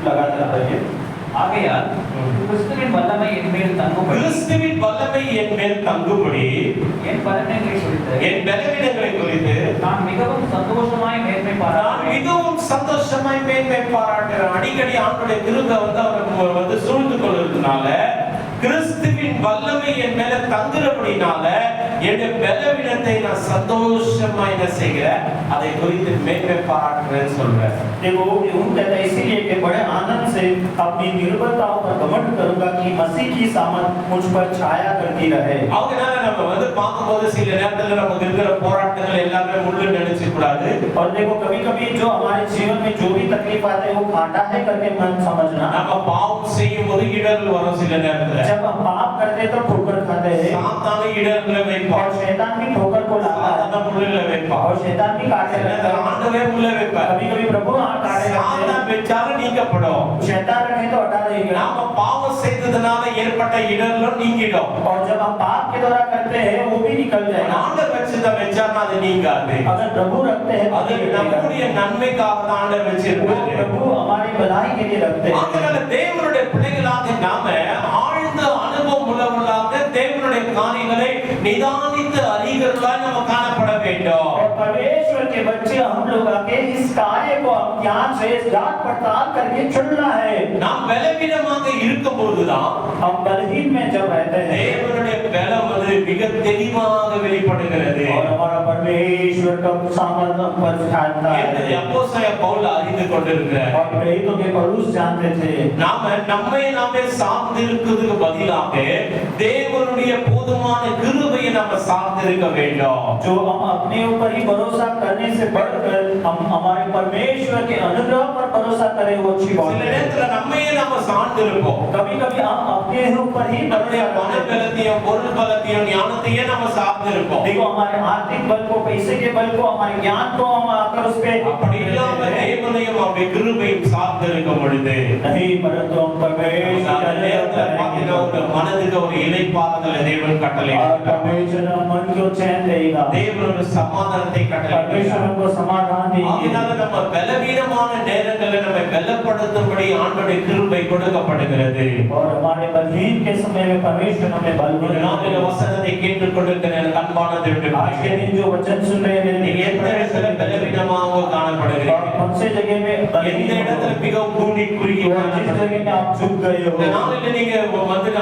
लगातार पढ़िए। ஆகையால் கிறிஸ்துவின் வல்லமை என் மேல் தங்கும்படி கிறிஸ்துவின் வல்லமை என் மேல் தங்கும்படி என் பலன்களை குறித்து என் பலவீனங்களை குறித்து நான் மிகவும் சந்தோஷமாய் மேன்மை நான் பாராட்டுவேன். மிகவும் சந்தோஷமாய் மேன்மை பாராட்டுறேன். அடிக்கடி ஆண்டுடைய கிருபை அவருக்கு சூழ்ந்து கொள்வதனால கிறிஸ்துவின் வல்லமை என் மேல தங்குறபடினால என் பலவீனத்தை நான் சந்தோஷமா என்ன செய்கிறேன், அதை குறித்து மேன்மை பாராட்டுறேன்னு சொல்றேன். देखो यूं कहता है इसीलिए कि बड़े आनंद से अपनी निर्बलताओं पर घमंड करूंगा कि मसीह की सामर्थ मुझ पर छाया करती रहे. அவங்கனால நம்ம பார்க்கும்போது சில நேரத்துல நமக்கு இருக்கிற போராட்டங்கள் எல்லாமே முள்ளு நினைச்சு கூடாது. और देखो कभी-कभी जो हमारे जीवन में जो भी तकलीफ आते हैं वो कांटा है करके मन समझना. நம்ம பாவம் செய்யும்போது இடர்கள் வரும் சில நேரத்துல. जब हम पाप करते हैं तो ठोकर खाते हैं. சாத்தான இடர்களை வைப்பான். और शैतान भी ठोकर को लाता है. சாத்தான முள்ளுல வைப்பான். और शैतान भी काटे रहता है. ஆண்டவே முள்ள வைப்பார். कभी-कभी प्रभु काटे रहते हैं. சாத்தான் வெச்சாலும் நீக்கப்படும். शैतान रखे तो हटा देगा. நாம பாவம் செய்ததனால ஏற்பட்ட இடர்களும் நீங்கிடும். और जब हम पाप के द्वारा करते हैं वो भी निकल जाएगा. ஆண்டவர் வச்சத வெச்சானா அது நீங்காது. अगर प्रभु रखते हैं அது நம்முடைய நன்மைக்காக தான் ஆண்டவர் வச்சிருக்காரு. प्रभु हमारी भलाई के लिए रखते हैं. அதனால தேவனுடைய பிள்ளைகளாக நாம ஆழ்ந்த அனுபவம் உள்ளவர்களாக தேவனுடைய காரியங்களை நிதானித்து அறிகிறவர்களாக நம்ம காணப்பட வேண்டும். और परमेश्वर के बच्चे हम लोग आके इस कार्य को ध्यान से जांच पड़ताल करके चुनना है. நாம் பலவீனமாக இருக்கும்போதுதான் हम बलहीन में जब रहते हैं தேவனுடைய பலம் அது மிக தெளிவாக வெளிப்படுகிறது. और हमारा परमेश्वर का सामर्थ हम पर दिखाता என்பதை है. அப்போஸ்தலன் பவுல் அறிந்து கொண்டிருக்கிறார். और प्रेरितों के पौलुस जानते थे. நம்மை நாமே சார்ந்திருக்கிறதுக்கு பதிலாக தேவனுடைய போதுமான கிருபையை நாம சார்ந்திருக்க வேண்டும். जो हम अपने ऊपर ही भरोसा करने से बढ़कर हम हमारे परमेश्वर के अनुग्रह पर भरोसा करें वो अच्छी बात சில है. நேரத்துல நம்மையே நாம சார்ந்திருப்போம். कभी-कभी हम अपने ऊपर ही நம்முடைய भरोसा மன करते हैं. பலத்தையும் பொருள் பலத்தையும் ஞானத்தையே நம்ம சார்ந்திருப்போம். देखो हमारे आर्थिक बल को, पैसे के बल को, हमारे ज्ञान को हम आकर उस पे அப்படி இல்லாம தேவனையும் அவருடைய கிருபையும் சார்ந்திருக்க பொழுது नहीं, परंतु हम परमेश्वर அந்த நேரத்துல பாத்தீங்கன்னா உங்க மனதுக்கு ஒரு இளைப்பாறுதலை தேவன் கட்டளை और परमेश्वर मन को चैन देगा. தேவன் ஒரு சமாதானத்தை கட்டளை परमेश्वर हमको समाधान देंगे. அதனால நம்ம பலவீனமான நேரங்களில் நம்ம பலப்படுத்தும்படி ஆண்டவருடைய கிருபை கொடுக்கப்படுகிறது. और हमारे बलहीन के समय में परमेश्वर हमें बल இந்த देगा. நாளில வசனத்தை கேட்டுக்கொண்டிருக்கிற எனக்கு அன்பான தேவனுடைய आज के दिन जो वचन सुन रहे हैं நீங்க எந்த இடத்துல பலவீனமாக காணப்படுகிறீங்க, कौन से जगह में எந்த बलहीन இடத்துல हो, மிகவும் கூடி குறுகி और जिस जगह में आप झुक गए இந்த हो. நாளில நீங்க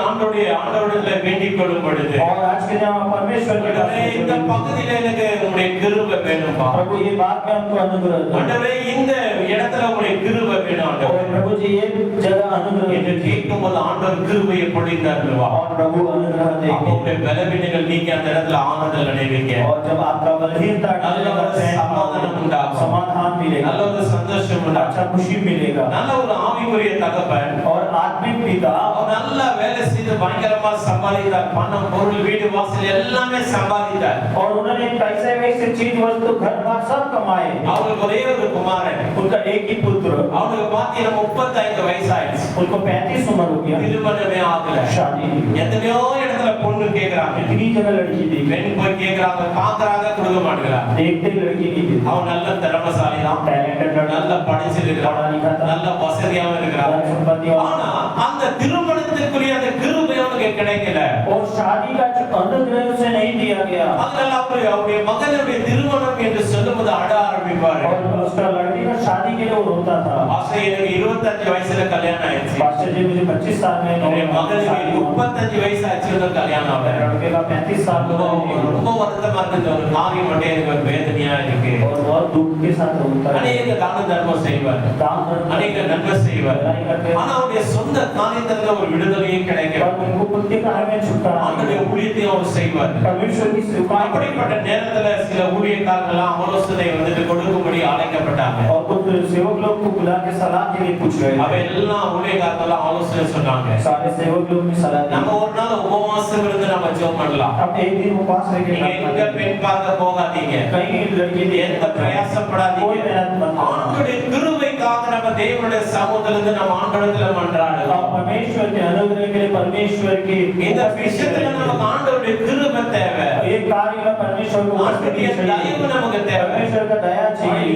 ஆண்டவருடைய வேண்டிக் கொள்ளும் பொழுது और आज के दिन आप परमेश्वर के पास ஆண்டவரே, இந்த பகுதியில எனக்கு உங்களுடைய கிருபை வேணும்பா. प्रभु ये बात में हमको अनुग्रह दो. ஆண்டவரே, இந்த இடத்துல உங்களுடைய கிருபை வேணும் और ஆண்டவரே प्रभु जी ये जगह अनुग्रह என்று दो. கேட்கும்போது ஆண்டவர் கிருபையை பொழிந்தாருவா. और प्रभु अनुग्रह அப்போ देंगे. உங்களுடைய பலவீனங்கள் நீங்க அந்த இடத்துல ஆனந்தம் அடைவீங்க. और जब आपका बलहीनता நல்ல ஒரு சமாதானம் உண்டாகும். समाधान मिलेगा, நல்ல ஒரு சந்தோஷம் உண்டாகும். अच्छा खुशी मिलेगा. நல்ல ஒரு ஆவிக்குரிய தகப்பன் और आत्मिक पिता அவர் நல்லா வேலை செய்து பயங்கரமா சம்பாதித்தார். பணம், பொருள், வீடு, வாசல் எல்லாமே சம்பாதித்தார். और उन्होंने पैसे वैसे चीज वस्तु घर बार सब कमाए. அவருக்கு ஒரே ஒரு குமாரன். उनका एक ही पुत्र, அவனுக்கு பாத்தீங்கன்னா 35 வயசாயிடுச்சு. उनको 35 उम्र हो गया, திருமணமே ஆகல. शादी नहीं हुई. எத்தனையோ இடத்துல பொண்ணு கேக்குறாங்க, इतनी जगह लड़की देखी, பெண் போய் கேக்குறாங்க, பாக்குறாங்க, கொடுக்க மாட்டேங்கிறாங்க. देखते ही लड़की नहीं मिली. அவன் நல்ல திறமைசாலி தான், टैलेंटेड लड़का, நல்ல படிச்சிருக்கிறான், पढ़ा लिखा था, நல்ல வசதியாவும் இருக்கிறான். धन संपत्ति वाला, ஆனா அந்த திருமணத்துக்குரிய அந்த கிருபை அவனுக்கு கிடைக்கல. और शादी का जो अनुग्रह उसे नहीं दिया गया. அதனால அவருடைய மகனுடைய திருமணம் என்று சொல்லும்போது அழ ஆரம்பிப்பாரு. और उसका लड़की का शादी के लिए वो रोता था. ஆசை எனக்கு 25 வயசுல கல்யாணம் ஆயிடுச்சு, पास्टर जी मुझे 25 साल में என் மகனுக்கு 35 வயசு ஆச்சு கல்யாணம் ஆகல. लड़के का 35 साल ரொம்ப हो ரொம்ப வருத்தமா இருக்கு. ஒரு காரியம் மட்டும் எனக்கு ஒரு வேதனையா இருக்கு. और बहुत दुख के साथ रोता है. அநேக தான தர்மம் செய்வார், काम करता அநேக நன்மை செய்வார். भलाई करते हैं, ஆனா அவருடைய சொந்த காரியத்துல ஒரு விடுதலையும் கிடைக்கும். और उनको पुण्य कार्य में छुटकारा ஆண்டவருடைய मिलेगा. ஊழியத்தையும் அவர் செய்வார். परमेश्वर की सेवा அப்படிப்பட்ட நேரத்துல சில ஊழியக்காரர்கள்லாம் ஆலோசனை வந்துட்டு கொடுக்கும்படி அழைக்கப்பட்டாங்க. और कुछ सेवक लोग को बुला के सलाह के लिए पूछ रहे அவ थे. எல்லாம் ஊழியக்காரர்கள்லாம் ஆலோசனை சொன்னாங்க, सारे सेवक लोग ने सलाह दी. நம்ம ஒரு நாள் உபவாசம் இருந்து நம்ம ஜெபம் பண்ணலாம். अब एक दिन उपवास रह के நீங்க எங்க பெண் பார்க்க போகாதீங்க, कहीं लड़की எந்த பிரயாசப்படாதீங்க. कोई मेहनत मत करो. ஆண்டவருடைய கிருபைக்காக நம்ம தேவனுடைய சமூகத்திலிருந்து நம்ம ஆண்டவரத்துல மன்றாடுறோம். आप परमेश्वर के अनुग्रह के लिए परमेश्वर की இந்த விஷயத்துல நமக்கு ஆண்டவருடைய கிருபை தேவை. एक कार्य में परमेश्वर को ஆண்டவருடைய தயவு நமக்கு தேவை. परमेश्वर का दया चाहिए.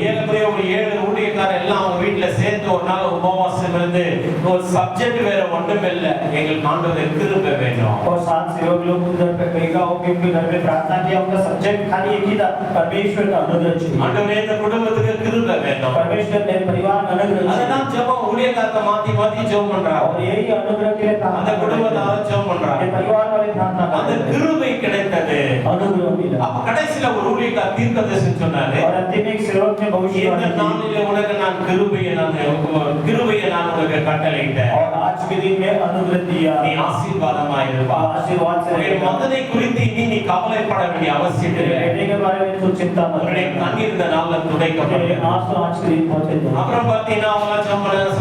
ஏழு ஊழியக்காரர் எல்லாம் அவங்க வீட்டுல சேர்த்து சேர்ந்து ஒரு நாள் உபவாசம் இருந்து ஒரு சப்ஜெக்ட் வேற ஒண்ணுமே இல்ல, எங்களுக்கு ஆண்டவர் கிருபை வேணும். और सात सेवक लोग उधर पे कहेगा ओके उनके घर में प्रार्थना किया, उनका सब्जेक्ट खाली एक ही था, परमेश्वर का अनुग्रह चाहिए। ஆண்டவரே இந்த குடும்பத்துக்கு கிருபை வேணும். परमेश्वर मेरे परिवार का अनुग्रह चाहिए। அதனால ஜெபம் ஊழியக்காரங்க மாத்தி மாத்தி ஜெபம் பண்றாங்க. और यही अनुग्रह के लिए அந்த குடும்பத்தால ஜெபம் பண்றாங்க. ये परिवार वाले प्रार्थना அந்த करते हैं, கிருபை கிடைத்தது. अनुग्रह मिला। அப்ப கடைசில ஒரு ஊழியக்காரர் தீர்க்கதரிசனம் சொன்னாரு, और अंतिम एक सेवक ने இந்த भविष्यवाणी की நாளிலே உனக்கு நான் கிருபையை நான் உனக்கு கட்டளையிட்டேன், और आज के दिन में अनुग्रह दिया, நீ ஆசீர்வாதமாய் இருப்பாய். आशीर्वाद से உன்னுடைய மகனை குறித்து இனி நீ கவலைப்பட வேண்டிய அவசியம் तेरे இல்லை. बेटे के बारे में तो चिंता मत உன்னுடைய कर, கண்ணீர் இந்த நாள்ல तेरे துடைக்கப்படும். आंसू आज के दिन पहुंचे थे। அப்புறம் பாத்தீங்கன்னா அவங்க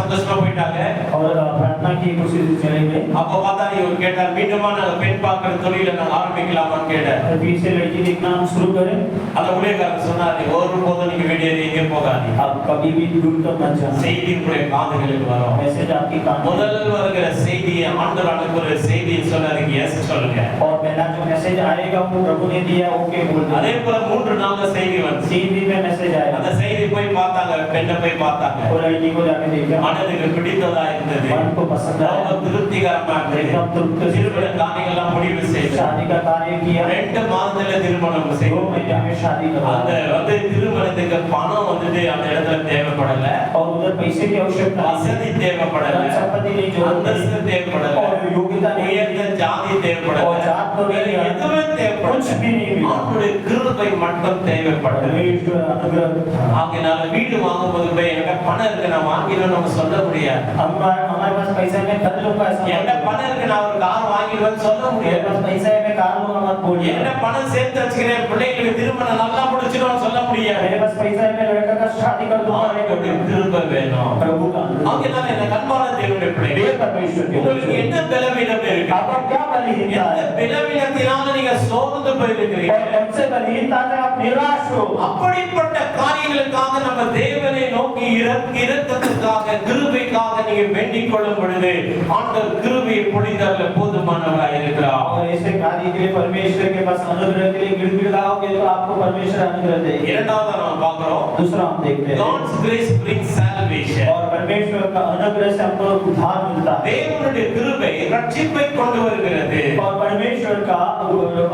சந்தோஷமா போயிட்டாங்க. और प्रार्थना की खुशी से चले गए। அப்ப பார்த்தா இவர் கேட்டார், மீண்டுமா நாங்க பெண் பார்க்கிற தொழிலை நாங்க ஆரம்பிக்கலாமான்னு கேட்டார். फिर से लड़की देखना हम शुरू करें। அந்த ஊழியக்காரர் சொன்னாரு, ஒருபோதும் நீங்க வெளியே எங்கே போகாதீங்க, आप कभी भी दूर तक मत जाना, செய்தி உங்களுடைய காதுகளுக்கு வரும். मैसेज आपकी कान में। முதல் வருகிற செய்தியை ஆண்டவர் அனுப்புற செய்தியை சொல்லாதீங்க, எஸ் சொல்லுங்க. और पहला जो मैसेज आएगा वो प्रभु ने दिया, ओके बोल அதே दो। போல 3 நாள்ல செய்தி வந்து 3 दिन में मैसेज आएगा। அந்த செய்தி போய் பார்த்தாங்க, பெண்ணை போய் பார்த்தாங்க. वो लड़की को जाके देखा, மனதுக்கு பிடித்ததா இருந்தது, मन को पसंद आया, ரொம்ப திருப்திகரமா இருந்தது. एकदम तृप्त திருமண காரியங்கள்லாம் முடிவு செய்து शादी का कार्य किया, 2 மாதத்துல திருமணம் செய்து 2 महीने में शादी அந்த करवाया। திருமணத்துக்கு பணம் வந்து அந்த இடத்துல தேவைப்படல, और उधर पैसे की आवश्यकता नहीं, வசதி தேவைப்படல, संपत्ति नहीं, जरूरत அந்தஸ்து नहीं, தேவைப்படல, और योग्यता नहीं, உயர்ந்த ஜாதி தேவைப்படல, और जात को नहीं, எதுவுமே தேவைப்படல. कुछ भी नहीं मिला। அவருடைய கிருபை மட்டும் தேவைப்பட்டது. परमेश्वर अनुग्रह था। ஆகையினால வீடு வாங்கும்போது போய் என்கிட்ட பணம் இருக்கு நான் வாங்கிடுவேன் நம்ம சொல்ல முடியாது. हमारे पास पैसा है मैं कर लूंगा, ऐसा என்கிட்ட பணம் இருக்கு நான் ஒரு கார் வாங்கிடுவேன்னு சொல்ல मेरे முடியாது. पास पैसा है मैं कार लूंगा मत बोलिए। என்கிட்ட பணம் சேர்த்து வச்சுக்கிறேன் பிள்ளைங்களுக்கு திருமணம் நல்லா முடிச்சிடும் சொல்ல முடியாது. मेरे पास पैसा है मैं लड़का का शादी कर दूंगा, नहीं அவருடைய बोलिए। கிருபை வேணும். प्रभु का अनुग्रह। ஆகையினால இந்த கண்பான தேவனுடைய பிள்ளைகளே, देव परमेश्वर के உங்களுக்கு बच्चों, என்ன பலவீனம் இருக்கு? आपका क्या बलहीनता எந்த है? பலவீனத்தினால நீங்க சோர்ந்து போயிருக்கிறீங்க? और कौन से बलहीनता से आप निराश हो? அப்படிப்பட்ட காரியங்களுக்காக நம்ம தேவனை நோக்கி இரக்கத்துக்காக கிருபைக்காக நீங்க வேண்டிக் கொள்ளும் பொழுது ஆண்டவர் கிருபையை பொழிந்தருள போதுமானவராய் இருக்கிறார். और ऐसे कार्य के लिए परमेश्वर के पास अनुग्रह के लिए गिड़गिड़ाओगे तो आपको परमेश्वर अनुग्रह देगा। இரண்டாவது நாம் பார்க்கிறோம், दूसरा हम देखते हैं, God's grace brings salvation. और परमेश्वर का अनुग्रह से हमको उद्धार मिलता है, தேவனுடைய கிருபை ரட்சிப்பை கொண்டு வருகிறது. और परमेश्वर का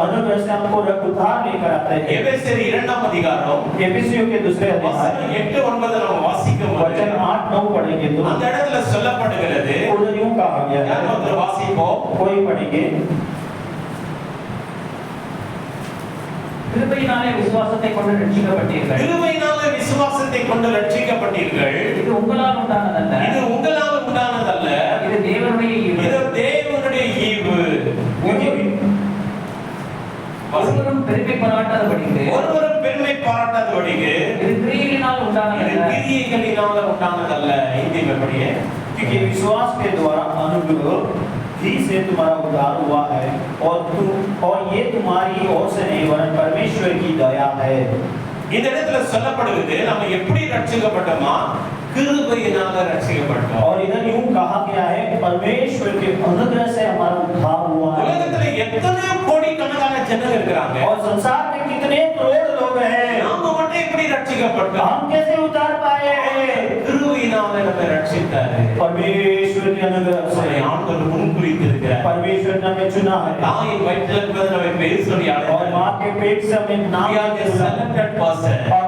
अनुग्रह से हमको उद्धार लेकर आता है। எபேசியர் 2ஆம் அதிகாரம் एफिसियों के दूसरे अध्याय வசனம் 8-9 நாம் வாசிக்கும் பொழுது वचन 8-9 पढ़ेंगे तो அந்த இடத்துல சொல்லப்படுகிறது, उधर यूं कहा गया யார் है, ஒருத்தர் வாசிப்போம். कोई पढ़ेंगे, கிருபையினாலே விசுவாசத்தை கொண்டு ரட்சிக்கப்பட்டீர்கள், கிருபையினாலே விசுவாசத்தை கொண்டு ரட்சிக்கப்பட்டீர்கள். இது உங்களால் உண்டானதல்ல, இது உங்களால் உண்டானதல்ல, இது தேவனுடைய ஈவு. இது தேவனுடைய ஈவு. ஒருவரும் பெருமை பாராட்டாதபடிக்கு, ஒருவரும் பெருமை பாராட்டாதபடிக்கு, இது கிரியையினால் இது உண்டானதல்ல, கிரியைகளினால உண்டானதல்ல. இந்திய எப்படியே क्योंकि विश्वास के द्वारा अनुग्रह ही से तुम्हारा उद्धार हुआ है, और ये तुम्हारी ओर से नहीं वरन परमेश्वर की दया है। இந்த இடத்துல சொல்லப்படுகிறது, நம்ம எப்படி ரட்சிக்கப்பட்டோமா? கிருபையினால ரட்சிக்கப்பட்டோம். और इधर यूं कहा गया है परमेश्वर के अनुग्रह से हमारा उद्धार हुआ है। உலகத்துல எத்தனை கோடிக்கணக்கான ஜனங்க இருக்கிறாங்க, और संसार में कितने करोड़ लोग हैं, நாம மட்டும் எப்படி ரட்சிக்கப்பட்டோம்? हम कैसे उद्धार पाए हैं? கிருபையினால நம்ம ரட்சித்தாரு. परमेश्वर के अनुग्रह நம்மை से, ஆண்டவர் முன்குறித்திருக்கிறார். परमेश्वर ने हमें चुना है, தாயின் வயிற்றில் இருப்பது நம்மை பேர் சொல்லி और அழைத்தார். मां के पेट से हमें नाम We are the selected person. और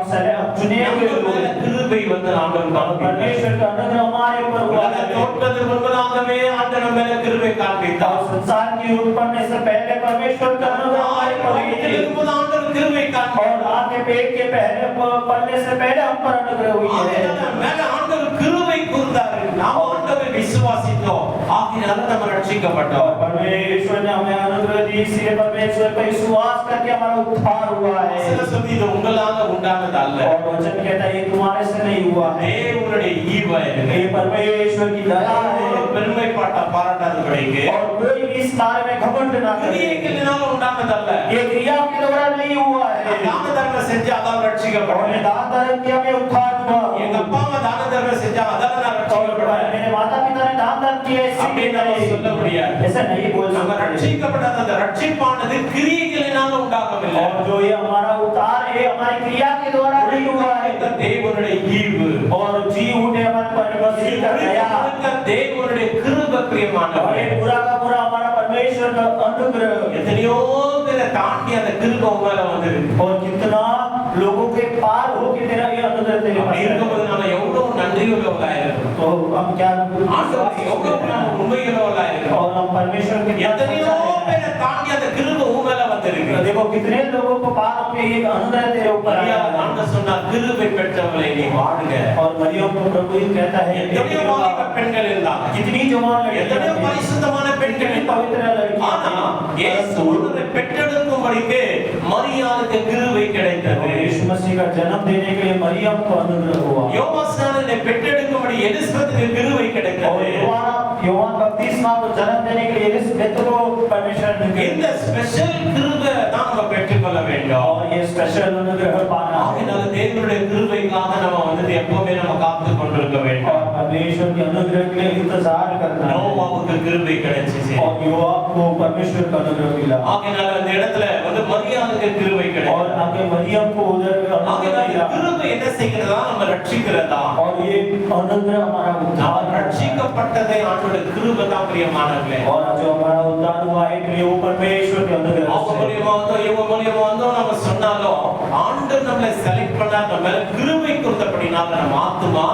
चुने हुए நம்ம மேல लोग। கிருபை வந்து ஆண்டவர் காண்பித்தார். परमेश्वर का अनुग्रह हमारे ऊपर हुआ உலக है, தோற்றத்துக்கு முன்பதாகவே ஆண்டவர் மேல கிருபை और காண்பித்தார். संसार की उत्पन्न से पहले परमेश्वर का अनुग्रह हमारे पर வயிற்றில் हुई है, இருக்கும்போது ஆண்டவர் கிருபை காண்பித்தார். और मां के पेट के पहले पलने से पहले हम पर अनुग्रह हुई है। ஆகையால மேல ஆண்டவர் கிருபை கூர்ந்தாரு. நாம் ஆண்டவரை விசுவாசித்தோம். ஆகையால நம்ம ரட்சிக்கப்பட்டோம். और परमेश्वर ने हमें अनुग्रह दी, इसलिए परमेश्वर पर विश्वास करके हमारा उद्धार हुआ है। வசனம் சொல்லி இது உங்களால உண்டானது அல்ல, और वचन कहता है ये तुम्हारे से नहीं हुआ है, தேவனுடைய ஈவை ये परमेश्वर की दया है, பெருமை பாராட்டாதபடிக்கு और कोई भी इस कार्य में घमंड ना करे। கிரியைகளினால உண்டானதல்ல. ये क्रिया के द्वारा नहीं हुआ है, தான தர்மம் செஞ்சு அதான் और ரட்சிக்கப்பட்டேன். दान धर्म किया में उद्धार हुआ। எங்க அப்பா அம்மா தான தர்மம் செஞ்சா அதான் நான் और ரட்சிக்கப்பட்டேன். मेरे माता पिता ने दान धर्म किया, அப்படி इसलिए நம்ம சொல்ல முடியாது. ऐसा नहीं बोल நம்ம सकते। ரட்சிக்கப்பட்ட அந்த ரட்சிப்பானது கிரியைகளினால உண்டாகவில்லை. और जो ये हमारा उद्धार है हमारी क्रिया के द्वारा नहीं हुआ है, இந்த தேவனுடைய ஈவு. और जी उठे हमारे परमेश्वर பிரியமானவர்களே, पूरा का पूरा हमारा परमेश्वर का अनुग्रह எத்தனையோ பேரை தாண்டி அந்த கிருபை உங்க மேல வந்திருக்கு. और कितना लोगों के पार हो के तेरा ये अनुग्रह तेरे पास அப்படி है। இருக்கும்போது நம்ம எவ்வளவு நன்றியுள்ளவர்களா இருக்கணும். तो हम क्या ஆண்டவருக்கு எவ்வளவு நம்ம உண்மையுள்ளவர்களா இருக்கணும். और हम परमेश्वर के எத்தனையோ பேரை தாண்டி அந்த கிருபை உங்க மேல வந்திருக்கு. देखो कितने लोगों को पार होके ये अनुग्रह तेरे ऊपर आया மரியாதை ஆண்டவர் சொன்னார், கிருபை பெற்றவளே நீ வாழ்க. और मरियम को प्रभु ये कहता है எத்தனையோ வாலிப பெண்கள் இருந்தாங்க, कितनी जवान எத்தனையோ लड़कियां பரிசுத்தமான பெண்கள் कितनी पवित्र लड़कियां ஆனா இயேசு ஒருவரை பெற்றெடுக்கும்படிக்கு மரியாதைக்கு கிருபை கிடைத்தது. यीशु मसीह का जन्म देने के लिए मरियम को अनुग्रह हुआ யோவானை பெற்றெடுக்கும்படி எலிசபெத்துக்கு கிருபை और கிடைத்தது. योहान बपतिस्मा को जन्म देने के लिए एलिसबेथ को परमेश्वर ने இந்த ஸ்பெஷல் கிருபை தான் நம்ம பெற்றுக்கொள்ள வேண்டும். और ये स्पेशल अनुग्रह पाना है அதனால தேவனுடைய கிருபைக்காக நம்ம வந்து எப்பவுமே நம்ம காத்து கொண்டிருக்க வேண்டும். और परमेश्वर के अनुग्रह के लिए इंतजार करना है நோவாவுக்கு கிருபை கிடைச்சிச்சு. और योआब को परमेश्वर का अनुग्रह मिला ஆகையால அந்த இடத்துல வந்து மரியாதைக்கு கிருபை और கிடைத்தது. आगे मरियम को उधर अनुग्रह ஆகையால मिला கிருபை என்ன செய்கிறதா? நம்ம ரட்சிக்கிறதா. और ये अनुग्रह हमारा उद्धार நாம் करता है। ரட்சிக்கப்பட்டதை ஆண்டவருடைய கிருபை தான் பிரியமானவர்களே. और जो हमारा उद्धार हुआ है ये वो परमेश्वर के अनुग्रह அவங்க से மூலியமா வந்தோம், இவங்க மூலியமா வந்தோம் நம்ம சொன்னாலும் ஆண்டவர் நம்மளை செலக்ட் பண்ண நம்ம கிருபை கொடுத்தபடினால நம்ம ஆத்துமா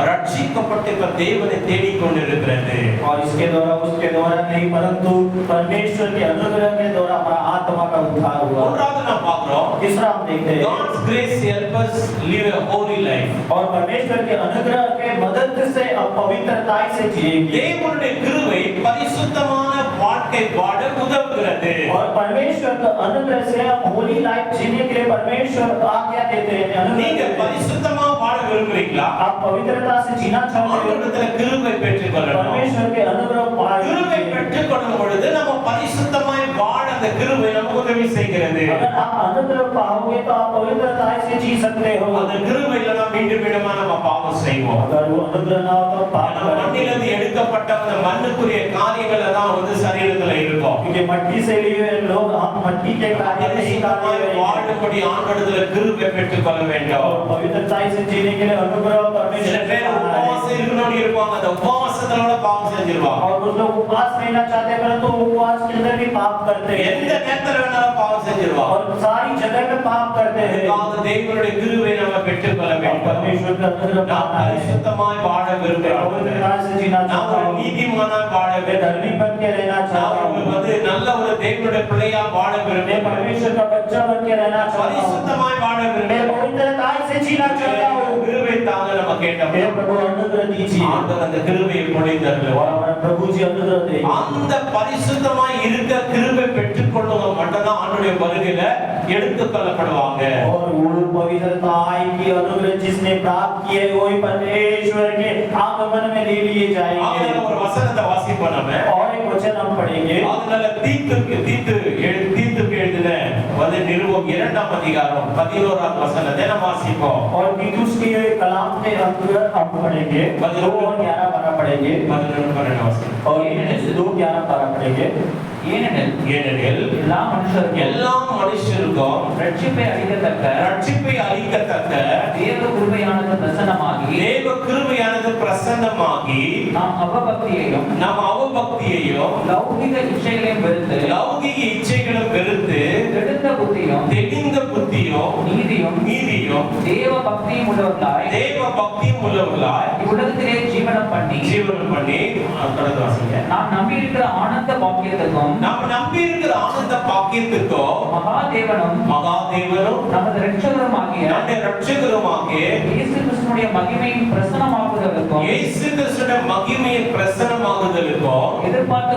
ரட்சிக்கப்பட்டு இப்ப தேவனை தேடிக்கொண்டிருக்கிறது. और इसके द्वारा उसके द्वारा नहीं परंतु परमेश्वर के अनुग्रह के द्वारा हमारा आत्मा का उद्धार हुआ மூன்றாவது நாம் பார்க்கிறோம், तीसरा हम देखते हैं God's grace help us live a holy life. और परमेश्वर के अनुग्रह के मदद से हम पवित्रता से जिएंगे தேவனுடைய கிருபை பரிசுத்தமான வாழ்க்கை வாழ உதவுகிறது. और परमेश्वर का अनुग्रह से हम होली लाइफ जीने के लिए परमेश्वर आज्ञा देते हैं நீங்க अनुग्रह பரிசுத்தமா வாழ விரும்புறீங்களா? आप पवित्रता से जीना चाहते हो ஆண்டவரிடத்துல கிருபை பெற்றுக்கொள்ளணும். परमेश्वर के अनुग्रह கிருபை पाएंगे பெற்றுக்கொள்ளும் பொழுது நம்ம பரிசுத்தமாய் வாழ அந்த கிருபை நமக்கு உதவி செய்கிறது. अगर आप अनुग्रह पाओगे तो आप पवित्रता से जी सकते हो அந்த கிருபை இல்லைன்னா மீண்டும் மீண்டுமா நம்ம பாவம் செய்வோம். अगर वो अनुग्रह ना हो तो पाप நம்ம மண்ணிலிருந்து எடுக்கப்பட்ட அந்த மண்ணுக்குரிய காரியங்கள் எல்லாம் வந்து சரீரத்துல இருக்கும். क्योंकि मट्टी से लिए लोग हम मट्टी के कार्य नहीं பரிசுத்தமாய் करते வாழும்படி ஆண்டவரிடத்துல கிருபை பெற்றுக்கொள்ள வேண்டும். और पवित्रता से जीने के लिए अनुग्रह சில परमेश्वर से பேர் पाना है உபவாசம் இருக்கணும்னு இருப்பாங்க, அந்த உபவாசத்துல கூட பாவம் செஞ்சிருவாங்க. और कुछ लोग उपवास रहना चाहते हैं परंतु उपवास के अंदर भी पाप करते எந்த हैं நேரத்துல வேணாலும் பாவம் செஞ்சிருவாங்க. और सारी जगह में पाप करते हैं அதுக்காக தேவனுடைய கிருபை நம்ம பெற்றுக்கொள்ள और வேண்டும். परमेश्वर का अनुग्रह நாம் पाना है பரிசுத்தமாய் வாழ விரும்புகிறோம். पवित्रता से जीना நாம் चाहता ஒரு हूं நீதிமானாய் வாழ मैं வேண்டும். धर्मी बन के रहना चाहता நாம் हूं வந்து நல்ல ஒரு தேவனுடைய பிள்ளையா வாழ मैं விரும்புகிறோம். परमेश्वर का बच्चा बन के रहना चाहता हूं பரிசுத்தமாய் வாழ मैं விரும்புகிறோம். पवित्रता से जीना चाहता हूं கிருபை தாங்க நம்ம கேட்டோம். हे प्रभु अनुग्रह दीजिए ஆண்டவர் அந்த கிருபையை பொழிந்தருளுவார். और हमारे प्रभु जी अनुग्रह दे அந்த பரிசுத்தமாய் இருக்க கிருபை பெற்றுக்கொள்ளுங்க மட்டும்தான் ஆண்டவருடைய வருகையில எடுத்துக் கொள்ளப்படுவாங்க. और वो पवित्रता की अनुग्रह जिसने प्राप्त किए वही परमेश्वर के आगमन में ले लिए जाएंगे ஆகையால ஒரு வசனத்தை வாசிப்போம் நம்ம. और एक वचन हम पढ़ेंगे அதனால தீத்துக்கு எழுதின வந்து நிருபம் 2ஆம் அதிகாரம் 11ஆம் வசனத்தை நம்ம வாசிப்போம். और तीतुस के कलाम के अंदर हम पढ़ेंगे 2 और 11 12 पढ़ेंगे 11 வசனம். और 2 11 12 पढ़ेंगे ஏனெனில் எல்லா மனுஷருக்கும் எல்லா மனுஷருக்கும் ரட்சிப்பை அளிக்கத்தக்க ரட்சிப்பை அளிக்கத்தக்க தேவ கிருபையானது பிரசன்னமாகி தேவ கிருபையானது பிரசன்னமாகி நாம் அவபக்தியையும் நாம் அவபக்தியையும் லௌகிக இச்சைகளையும் வெறுத்து லௌகிக இச்சைகளும் வெறுத்து தெளிந்த புத்தியும் தெளிந்த புத்தியும் நீதியும் தேவ பக்தியும் உள்ளவர்களாய் இவ்வுலகத்திலே ஜீவனம் பண்ணி கடந்த வாசிங்க. நாம் நம்பியிருக்கிற ஆனந்த பாக்கியத்துக்கும் நாம் நம்பி இருக்கிற ஆனந்த பாக்கியத்துக்கும் மகாதேவனும் நமது இரட்சகருமாகிய நம்முடைய இரட்சகருமாகிய இயேசு கிறிஸ்துவினுடைய மகிமையின் பிரசன்னமாக்குதலுக்கும் இயேசு கிறிஸ்துவின் மகிமையின் பிரசன்னமாகுதலுக்கும் எதிர்பார்த்து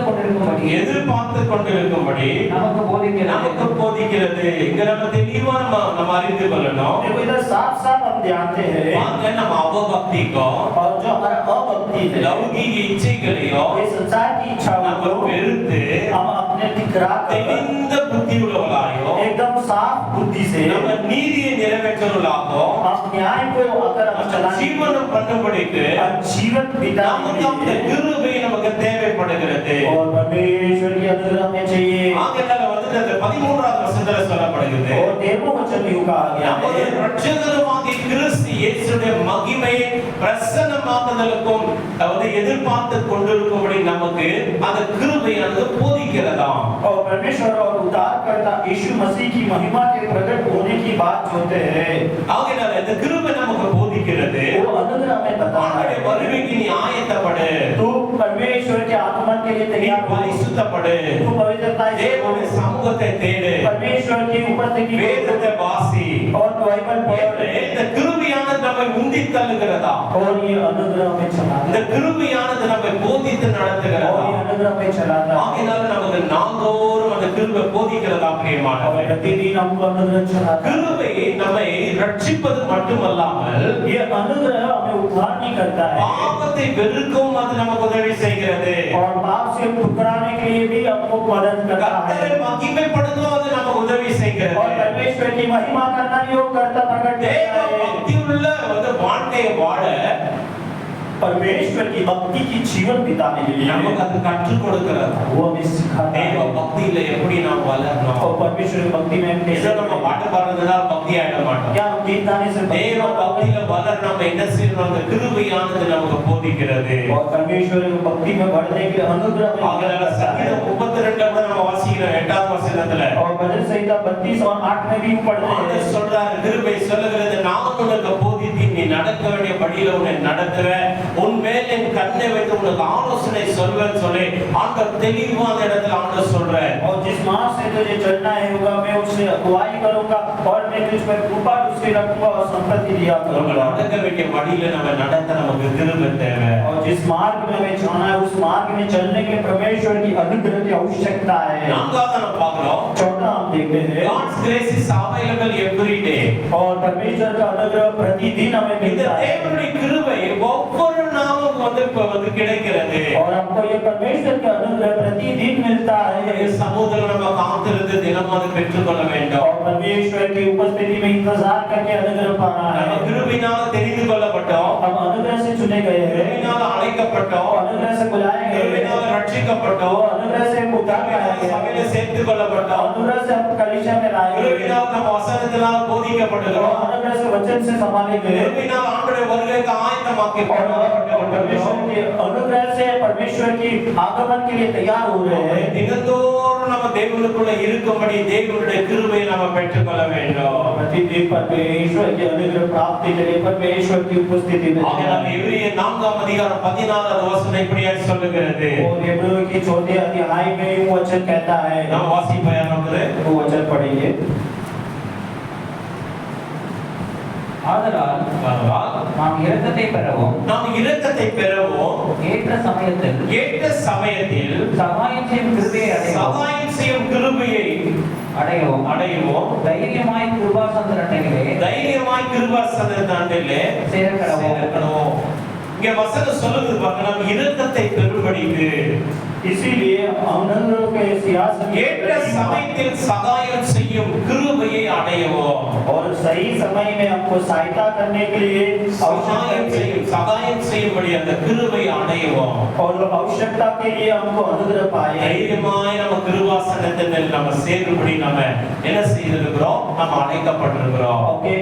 கொண்டிருக்கும்படி நமக்கு போதிக்கிறது. இங்க நம்ம தெளிவா நம்ம அறிந்து கொள்ளணும். देखो इधर साफ-साफ हम जानते हैं வாங்க நம்ம அவபக்திக்கும் और जो हमारा अभक्ति है லௌகிக இச்சைகளையும் ये संसार की इच्छाओं நம்ம को வெறுத்து हम अपने ठिकरा कर தெளிந்த புத்தி உள்ளவர்களாயும் एकदम साफ बुद्धि से நம்ம நீதியை நிறைவேற்றுவர்களாகவும் आप न्याय को अगर हम चलाएं ஜீவனம் பண்ணும்படிக்கு और जीवन बिताने நமக்கு அந்த के लिए கிருபை நமக்கு தேவைப்படுகிறது. और परमेश्वर की अनुग्रह हमें चाहिए ஆகையால வந்து அந்த 13வது வசனத்துல சொல்லப்படுகிறது, और 13वां वचन में कहा गया நமது है இரட்சகருமாகிய கிறிஸ்து இயேசுடைய மகிமையை பிரசன்னமாக்குதலுக்கும் அதாவது எதிர்பார்த்து கொண்டிருக்கும்படி நமக்கு அந்த கிருபையானது போதிக்கிறதாம். और परमेश्वर और उद्धारकर्ता यीशु मसीह की महिमा के प्रकट होने की बात होते हैं ஆகையால இந்த கிருபை நமக்கு போதிக்கிறது. वो अनुग्रह हमें बताता ஆண்டவருடைய है வருகைக்கு நீ ஆயத்தப்படு, तू परमेश्वर के आगमन के लिए நீ तैयार हो பரிசுத்தப்படு, तू पवित्रता से தேவனுடைய சமூகத்தை தேடு, परमेश्वर की उपस्थिति வேதத்தை வாசி. और बाइबल पढ़ இந்த கிருபையானது நம்மை உந்தி தள்ளுகிறதா, और ये अनुग्रह में चलाता இந்த கிருபையானது நம்மை போதித்து है और நடத்துகிறதா. ये अनुग्रह में चलाता है ஆகையால நமக்கு நாள்தோறும் அந்த கிருபை போதிக்கிறதா और பிரியமானவர்களே. प्रतिदिन हमको अनुग्रह चलाता है கிருபை நம்மை ரட்சிப்பது மட்டுமல்லாமல் ये अनुग्रह हमें उद्धार नहीं करता है பாவத்தை வெறுக்கவும் அது நமக்கு உதவி செய்கிறது. और पाप से ठुकराने के लिए भी हमको मदद करता கர்த்தரை है மகிமைப்படுத்தவும் அது நமக்கு உதவி और செய்கிறது. परमेश्वर की महिमा करना योग करता प्रकट தேவ करता है பக்தியுள்ள வந்து வாழ்க்கையை வாழ परमेश्वर की भक्ति की जीवन बिताने के लिए நமக்கு அது கற்றுக் கொடுக்கிறது. वो हमें सिखाता தேவ है பக்தியில எப்படி நாம் வளரணும். और परमेश्वर की भक्ति में हम ஏதோ कैसे நம்ம பாட்டு பாடுறதுனால பக்தி ஆயிட மாட்டோம். क्या हम गीत गाने से भक्ति தேவ करते பக்தியில வளர நம்ம என்ன செய்யணும், அந்த கிருபையானது நமக்கு போதிக்கிறது. हैं? और परमेश्वर की भक्ति में बढ़ने के लिए अनुग्रह हमें ஆகையால करता है சங்கீதம் 32 கூட நம்ம வாசிக்கிறோம் 8வது வசனத்துல. और भजन संहिता 32 और 8 में भी पढ़ते ஆண்டவர் हैं சொல்றாரு, கிருபை சொல்லுகிறது, நான் உனக்கு போதித்தேன், நீ நடக்க வேண்டிய படியில உன்னை நடத்துவேன், உன் மேல் என் கண்ணை வைத்து உனக்கு ஆலோசனை சொல்வேன்னு சொல்லி ஆண்டவர் தெளிவான இடத்துல ஆண்டவர் சொல்றார். और जिस मार्ग से तुझे चलना है होगा मैं उससे अगुवाई करूंगा और मैं तुझ पर कृपा उससे रखूंगा और संपत्ति दिया நம்ம करूंगा நடக்க வேண்டிய படியில நம்ம நடத்த நமக்கு கிருபை தேவை. और जिस मार्ग में हमें जाना है उस मार्ग में चलने के लिए परमेश्वर की अनुग्रह की आवश्यकता है நான்காவது நம்ம பார்க்கிறோம், चौथा हम देखते हैं God's grace is available every day. और परमेश्वर का अनुग्रह प्रतिदिन हमें இந்த मिलता है தேவனுடைய கிருபை ஒவ்வொரு நாளும் வந்து இப்ப வந்து கிடைக்கிறது. और हमको ये परमेश्वर का अनुग्रह प्रतिदिन मिलता அவருடைய है சமூகத்தில் நம்ம காத்திருந்து தினமும் அதை பெற்றுக்கொள்ள வேண்டும். और परमेश्वर की उपस्थिति में इंतजार करके अनुग्रह पाना நம்ம है கிருபையினால தெரிந்து கொள்ளப்பட்டோம், हम अनुग्रह से चुने गए हैं கிருபையினால அழைக்கப்பட்டோம், अनुग्रह से बुलाए गए கிருபையினால हैं ரட்சிக்கப்பட்டோம், और अनुग्रह से उद्धार पाया கிருபையினால गया சபையில है சேர்த்துக் கொள்ளப்பட்டோம், अनुग्रह से हम कलीसिया में लाए गए கிருபையினால நம்ம वचनத்தினால और போதிக்கப்படுகிறோம், अनुग्रह से वचन से संभाले गए கிருபையினால ஆண்டவருடைய வருகைக்கு ஆயத்தமாக்கி और परमेश्वर के अनुग्रह से परमेश्वर की आगमन के लिए तैयार हो रहे हैं தினந்தோறும் நம்ம தேவனுக்குள்ள இருக்கும்படி தேவனுடைய கிருபையை நாம பெற்றுக்கொள்ள வேண்டும். प्रतिदिन परमेश्वर की अनुग्रह प्राप्ति के लिए परमेश्वर की उपस्थिति में ஆகையால் எபிரேயர் 4ஆம் அதிகாரம் 16வது வசனம் இப்படியாக சொல்லுகிறது. और इब्रानियों की चौथे अध्याय में ये वचन कहता है நாம் வாசிப்போம் நமக்கு. वो वचन पढ़ेंगे ஆதலால் நாம் இரக்கத்தை பெறவும் நாம் இரக்கத்தை பெறவும் ஏற்ற சமயத்தில் ஏற்ற சமயத்தில் சகாயம் செய்யும் கிருபையை அடையவும் சகாயம் செய்யும் கிருபையை அடையவும் தைரியமாய் கிருபாசந்திரனிலே தைரியமாய் கிருபாசனத்திலே சேர்க்கணும். இங்க வசனம் சொல்லுது பாருங்க, நாம் இரக்கத்தை பெறும்படிக்கு इसीलिए अनुग्रह के सियासत ஏற்ற சமயத்தில் சகாயம் செய்யும் கிருபையை அடையவும். और सही समय में हमको सहायता करने के लिए சகாயம் செய்யும்படி அந்த கிருபை அடையவும். और आवश्यकता के लिए हमको अनुग्रह पाए தைரியமாய் நம்ம கிருபாசனத்தில் நம்ம சேரும்படி நம்ம என்ன செய்திருக்கிறோம், நம்ம அழைக்கப்பட்டிருக்கிறோம். ओके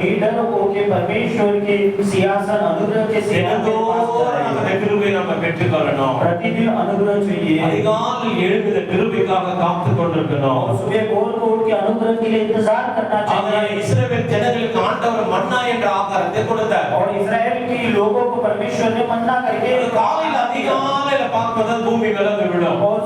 लीडर ओके परमेश्वर के सियासन अनुग्रह के தினந்தோறும் அந்த கிருபை நம்ம பெற்றுக்கொள்ளணும். प्रतिदिन अनुग्रह चाहिए அதிகாலையில் எழுந்த கிருபைக்காக காத்துக் கொண்டிருக்கணும். और सुबह भोर को उठ के अनुग्रह के लिए इंतजार करना அதனால चाहिए இஸ்ரவேல் ஜனங்களுக்கு ஆண்டவர் மன்னா என்ற ஆகாரத்தை கொடுத்தார். और इस्राएल के लोगों को परमेश्वर ने मन्ना करके காலையில் அதிகாலையில பார்ப்பது பூமி விளந்து விடும். और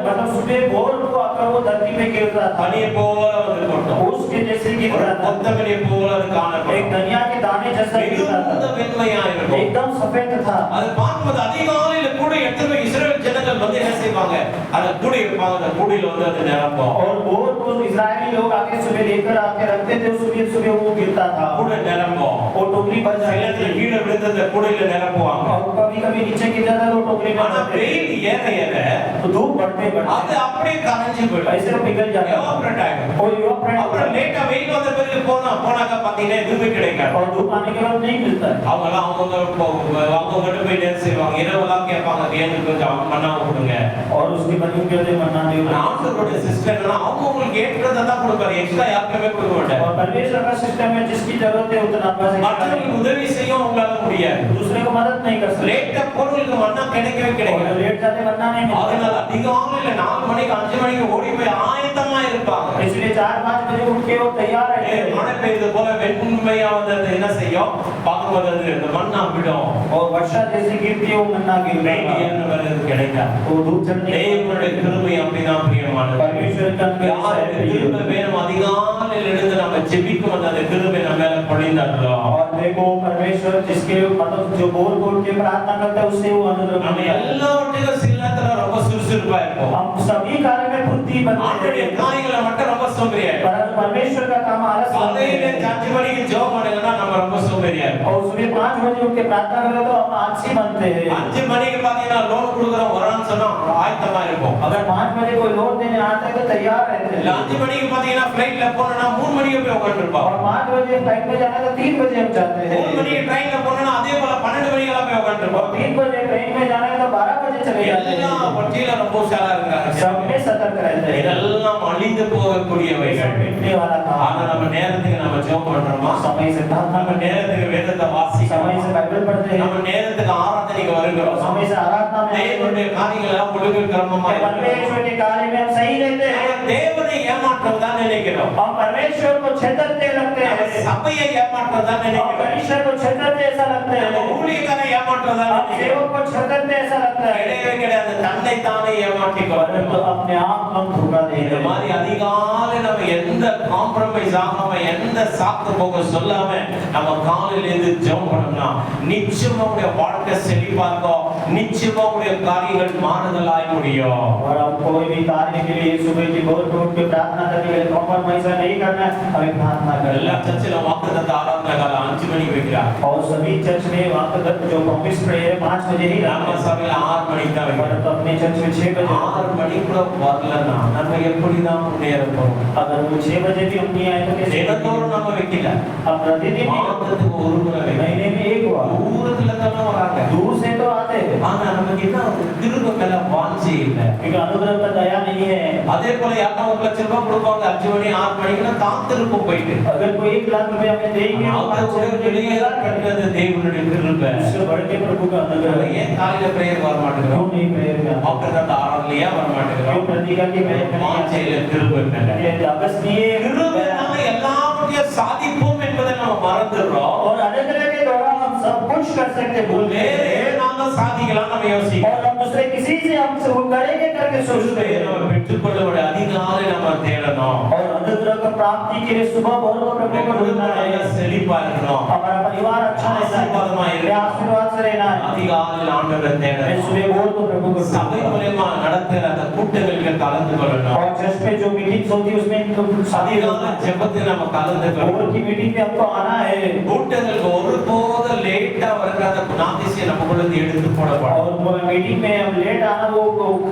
मतलब सुबह भोर को आकर वो धरती पे गिरता था பனியை போல வந்து கொட்டும். उसके जैसे गिरता था கொத்தமல்லியை போல அது एक காணப்படும். धनिया के दाने जैसा गिरता மிகுந்த था வெண்மையா இருக்கும். एकदम सफेद था அது பார்க்கும்போது அதிகாலையில கூட எத்தனை இஸ்ரவேல் ஜனங்கள் வந்து என்ன செய்வாங்க, செய்வாங்க, அதை கூடி வைப்பாங்க, அந்த கூடையில வந்து அது நிரம்பும். और बोर को इजरायली लोग आके सुबह लेकर आके रखते थे, सुबह सुबह वो गिरता था, கூடை நிரம்பும். वो टोकरी भर சில जाती நேரத்துல थी, கீழே விழுந்து அந்த கூடையில நிரப்புவாங்க. और कभी कभी नीचे गिर जाता तो टोकरी में ஆனா भरते थे। வெயில் ஏற ஏற तो धूप बढ़ते அது बढ़ते அப்படியே கரைஞ்சு போயிடும், ऐसे वो पिघल जाता है, evaporate ஆயிடும். और evaporate அப்புறம் லேட்டா வெயில் வந்த பிறகு போனாக்க பாத்தீங்கன்னா எதுவுமே கிடைக்காது. और धूप आने के बाद नहीं मिलता है। அவங்கெல்லாம் அவங்ககிட்ட போய் என்ன செய்வாங்க, இரவெல்லாம் கேட்பாங்க, எனக்கு கொஞ்சம் மண்ணா கொடுங்க. और उसके बाद उनके लिए मन्ना दे। ஆண்டவருடைய சிஸ்டம் அவங்களுக்கு ஏற்றதை தான் கொடுப்பாரு, எக்ஸ்ட்ரா யாருக்குமே கொடுக்க மாட்டார். और परमेश्वर का सिस्टम है, जिसकी जरूरत है उतना बस மற்றவங்களுக்கு உதவி செய்ய உங்களால முடியாது. दूसरे को मदद नहीं कर सकते, லேட்டா பொருளுக்கு மண்ணா கிடைக்கவே கிடைக்காது. और लेट जाते मन्ना नहीं मिलता। அதனால அதிகாலையில 4 மணிக்கு 5 மணிக்கு ஓடி போய் ஆயத்தமா இருப்பாங்க. इसलिए 4-5 बजे उठ के वो तैयार रहते हैं। மழை பெய்யுது போல வெண்மையா வந்து அது என்ன செய்யும், பார்க்கும்போது அது அந்த மண்ணா விடும். और वर्षा जैसे गिरती है वो मन्ना गिरता வெயில் है, ஏறின பிறகு அது கிடைக்காது. वो धूप चढ़ने தேவனுடைய கிருபை அப்படிதான் பிரியமானது. परमेश्वर का யாருக்கு கிருபை வேணும், அதிகாலையில் எழுந்து நம்ம ஜெபிக்கும் போது அந்த கிருபை நம்ம மேல பொழிந்தாடுறோம். और देखो परमेश्वर जिसके मतलब जो बोल बोल के प्रार्थना करता है उससे वो अनुग्रह நம்ம मिलता है। எல்லாவற்றுக்கும் சில நேரத்துல ரொம்ப சுறுசுறுப்பா இருப்போம், हम सभी कार्य में फुर्ती बनते ஆண்டுடைய हैं, காரியங்களை மட்டும் ரொம்ப சோம்பேறியா இருப்போம். परंतु परमेश्वर का काम आलस करते காலையில हैं। 5 மணிக்கு ஜெபம் பண்ணலன்னா நம்ம ரொம்ப சோம்பேறியா இருப்போம். और सुबह 5 बजे उठ के प्रार्थना करते तो हम आलसी बनते हैं। 5 மணிக்கு பாத்தீங்கன்னா லோன் கொடுக்குறோம் வரான்னு சொன்னா ஆயத்தமா இருப்போம். अगर 5 बजे कोई लोन देने आता है तो तैयार रहते இல்ல हैं, 5 மணிக்கு பாத்தீங்கன்னா ஃளைட்ல போனா 3 மணிக்கு போய் உட்கார்ந்திருப்போம். और 5 बजे फ्लाइट में जाना है तो 3 बजे हम जाते 3 हैं, மணிக்கு ட்ரெயின்ல போனா அதே போல 12 மணிக்கெல்லாம் போய் और உட்கார்ந்திருப்போம். 3 बजे ट्रेन में जाना है तो 12 बजे चले जाते எல்லா हैं। பட்டியல ரொம்ப உஷாரா இருக்காங்க. सब में सतर्क रहते हैं, இதெல்லாம் அழிந்து போகக்கூடியவைகள். मिटने वाला ஆனா काम। நம்ம நேரத்துக்கு நம்ம ஜெபம் பண்றோமா, समय से प्रार्थना நம்ம करते हैं, நேரத்துக்கு வேதத்தை समय வாசிக்கிறோம், से बाइबल पढ़ते हैं, நம்ம நேரத்துக்கு ஆராதனைக்கு வருகிறோம், समय से आराधना में आते हैं, தேவனுடைய காரியங்களை எல்லாம் ஒழுங்கு கிரமமா இருக்கிறோம். परमेश्वर के कार्य में हम सही रहते हैं। நம்ம தேவனை ஏமாற்றதான் நினைக்கிறோம், हम परमेश्वर को छेड़ते लगते நம்ம हैं, சபையை ஏமாற்றதான் हम நினைக்கிறோம், परमेश्वर को छेड़ते ऐसा लगते நம்ம हैं, ஊழியக்காரை ஏமாற்றதான் हम நினைக்கிறோம். सेवक को छेड़ते ऐसा लगता है, கிடையவே கிடையாது, தன்னை தானே ஏமாற்றிக் परंतु கொள்கிறோம். अपने आप हम धोखा दे இந்த रहे हैं। மாதிரி அதிகாலை நம்ம எந்த காம்ப்ரமைஸ் ஆகாம எந்த சாக்கு போக சொல்லாம நம்ம காலையில இருந்து ஜெபம் பண்ணோம்னா நிச்சயமா உங்களுடைய வாழ்க்கை செழிப்பா இருக்கும், நிச்சயமா உங்களுடைய காரியங்கள் மாறுதலாய் முடியும். और हम कोई भी कार्य के लिए सुबह की भोर में उठ के प्रार्थना करने के लिए कॉम्प्रोमाइज नहीं करना है, हमें प्रार्थना எல்லா करना है। சர்ச்சில வாக்குத்தத்த ஆராதனை காலம் 5 மணிக்கு வைக்கிறாங்க, और सभी चर्च में वाक्यगत जो प्रॉमिस प्रेयर 5 बजे ही நம்ம रखते சபையில 6 மணிக்கு தான் हैं, வைக்கிறாங்க. परंतु अपने चर्च में 6 बजे। 6 மணிக்கு கூட வரலன்னா நம்ம எப்படிதான் முன்னேற போறோம்? अगर वो 6 बजे भी हम नहीं आए तो कैसे? தினத்தோறும் நம்ம வைக்கல, हम प्रतिदिन नहीं, மாதத்துக்கு ஒரு முறை வைக்கிறோம். महीने में एक बार। தூரத்துல தானே வராங்க, दूर से तो आते हैं, ஆனா நமக்கு என்ன கிருபை மேல வாஞ்சி இல்லை. क्योंकि अनुग्रह का दया नहीं है। அதே போல யாரா 1 லட்சம் ரூபாய் கொடுப்பாங்க 5 மணி 6 மணிக்கு காத்திருப்போம் போயிட்டு, अगर कोई 1 लाख रुपए हमें देंगे तो 5 அவருடைய बजे வெளியே इंतजार करते கட்டுறது தேவனுடைய கிருபை. हैं, उससे बढ़ के प्रभु का நம்ம अनुग्रह है। ஏன் காலையில பிரேயர் வர क्यों மாட்டேங்கிறோம், नहीं प्रेयर में आते? வாக்குத்தத்த ஆராதனையா வர क्यों மாட்டேங்கிறோம்? प्रतिज्ञा की प्रेयर में नहीं आते? வாஞ்சையில கிருபை மேல ये अगस्तीय கிருபைனால எல்லாவற்றையும் சாதிப்போம் என்பதை நம்ம மறந்துடுறோம். और अनुग्रह के द्वारा हम सब कुछ कर सकते हैं, भूलते வேற हैं। ஏதாவது சாதிக்கலாம் நம்ம யோசிக்கிறோம். और हम दूसरे किसी से हमसे वो करेंगे करके सोचते हैं। நம்ம பெற்றுக்கொள்ள ஒரு அதிகாலை நம்ம தேடணும். और अनुग्रह की प्राप्ति के लिए सुबह भोर को प्रभु को ढूंढना है। செழிப்பா இருக்கணும், हमारा परिवार अच्छा रहना है, आशीर्वाद से रहना है। அதிகாலையில் ஆண்டவரை मैं தேடணும். सुबह भोर को प्रभु को சபை மூலமா நடத்துற அந்த கூட்டங்களுக்கு கலந்து கொள்ளணும். और चर्च में जो मीटिंग्स होती है उसमें तो शादी அதிகாலை ஜெபத்தில் நம்ம கலந்து भोर கொள்ளணும். की मीटिंग में हमको आना है। கூட்டங்களுக்கு ஒருபோது லேட்டா வருகிற அந்த குணாதிசயம் நமக்குள்ள எடுத்து போடப்படும். और वो मीटिंग में हम लेट आना वो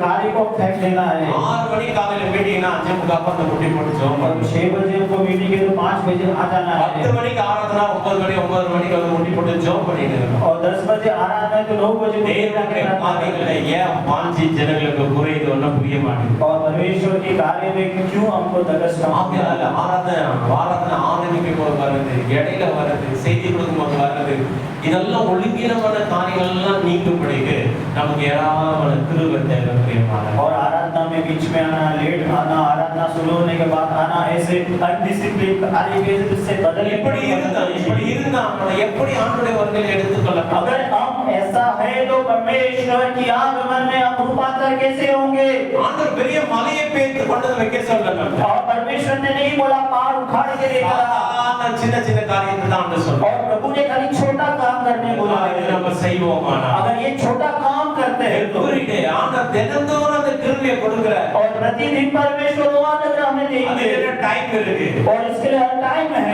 कार्य को फेंक देना है। 6 மணி காலையில மீட்டிங்னா 5:30 அந்த முட்டி போட்டு ஜெபம் और பண்ணணும். 6 बजे हमको मीटिंग है तो 5 बजे आ जाना 10 है। மணிக்கு ஆராதனா 9 மணிக்கு வந்து முட்டி போட்டு ஜெபம் பண்ணிட்டு இருக்கணும். और 10 बजे आ रहा है तो 9 बजे को தேவனுடைய காரியங்களை ஏன் வாஞ்சி ஜனங்களுக்கு குறையுது ஒன்றும் புரிய மாட்டேங்குது. और परमेश्वर के कार्य में क्यों हमको दगस ஆகையால ஆராதனை 6 மணிக்கு போது வர்றது, இடையில வர்றது, செய்தி கொடுக்கும்போது வர்றது, இதெல்லாம் ஒழுங்கீனமான காரியங்கள் எல்லாம் நீக்கப்படுது. நமக்கு ஏராளமான கிருபை தேவை பிரியமான. और आराधना में बीच में आना, लेट आना, आराधना शुरू होने के बाद आना, ऐसे अनडिसिप्लिन कार्य के से बदल இப்படி இருந்தா நம்ம எப்படி ஆண்டவருடைய வருகையை எடுத்துக்கொள்ளலாம்? अगर हम ऐसा है तो परमेश्वर की आगमन में हम रूपांतर कैसे होंगे? ஆண்டவர் பெரிய மலையை பேத்து கொண்டு வந்து வைக்க சொல்லல. और परमेश्वर ने नहीं बोला पहाड़ उखाड़ के लेकर आ, சாதாரண சின்ன சின்ன காரியத்தை தான் ஆண்டவர் சொல்றார். और प्रभु ने खाली छोटा काम करने बोला இதை है। நம்ம செய்வோமானா अगर ये छोटा काम करते करते हैं तो everyday ஆண்டவர் தினந்தோறும் அந்த கிருபையை கொடுக்கிறார். और प्रतिदिन परमेश्वर वो अनुग्रह हमें அதுக்கு देंगे என்ன டைம் இருக்கு? और इसके लिए हर टाइम है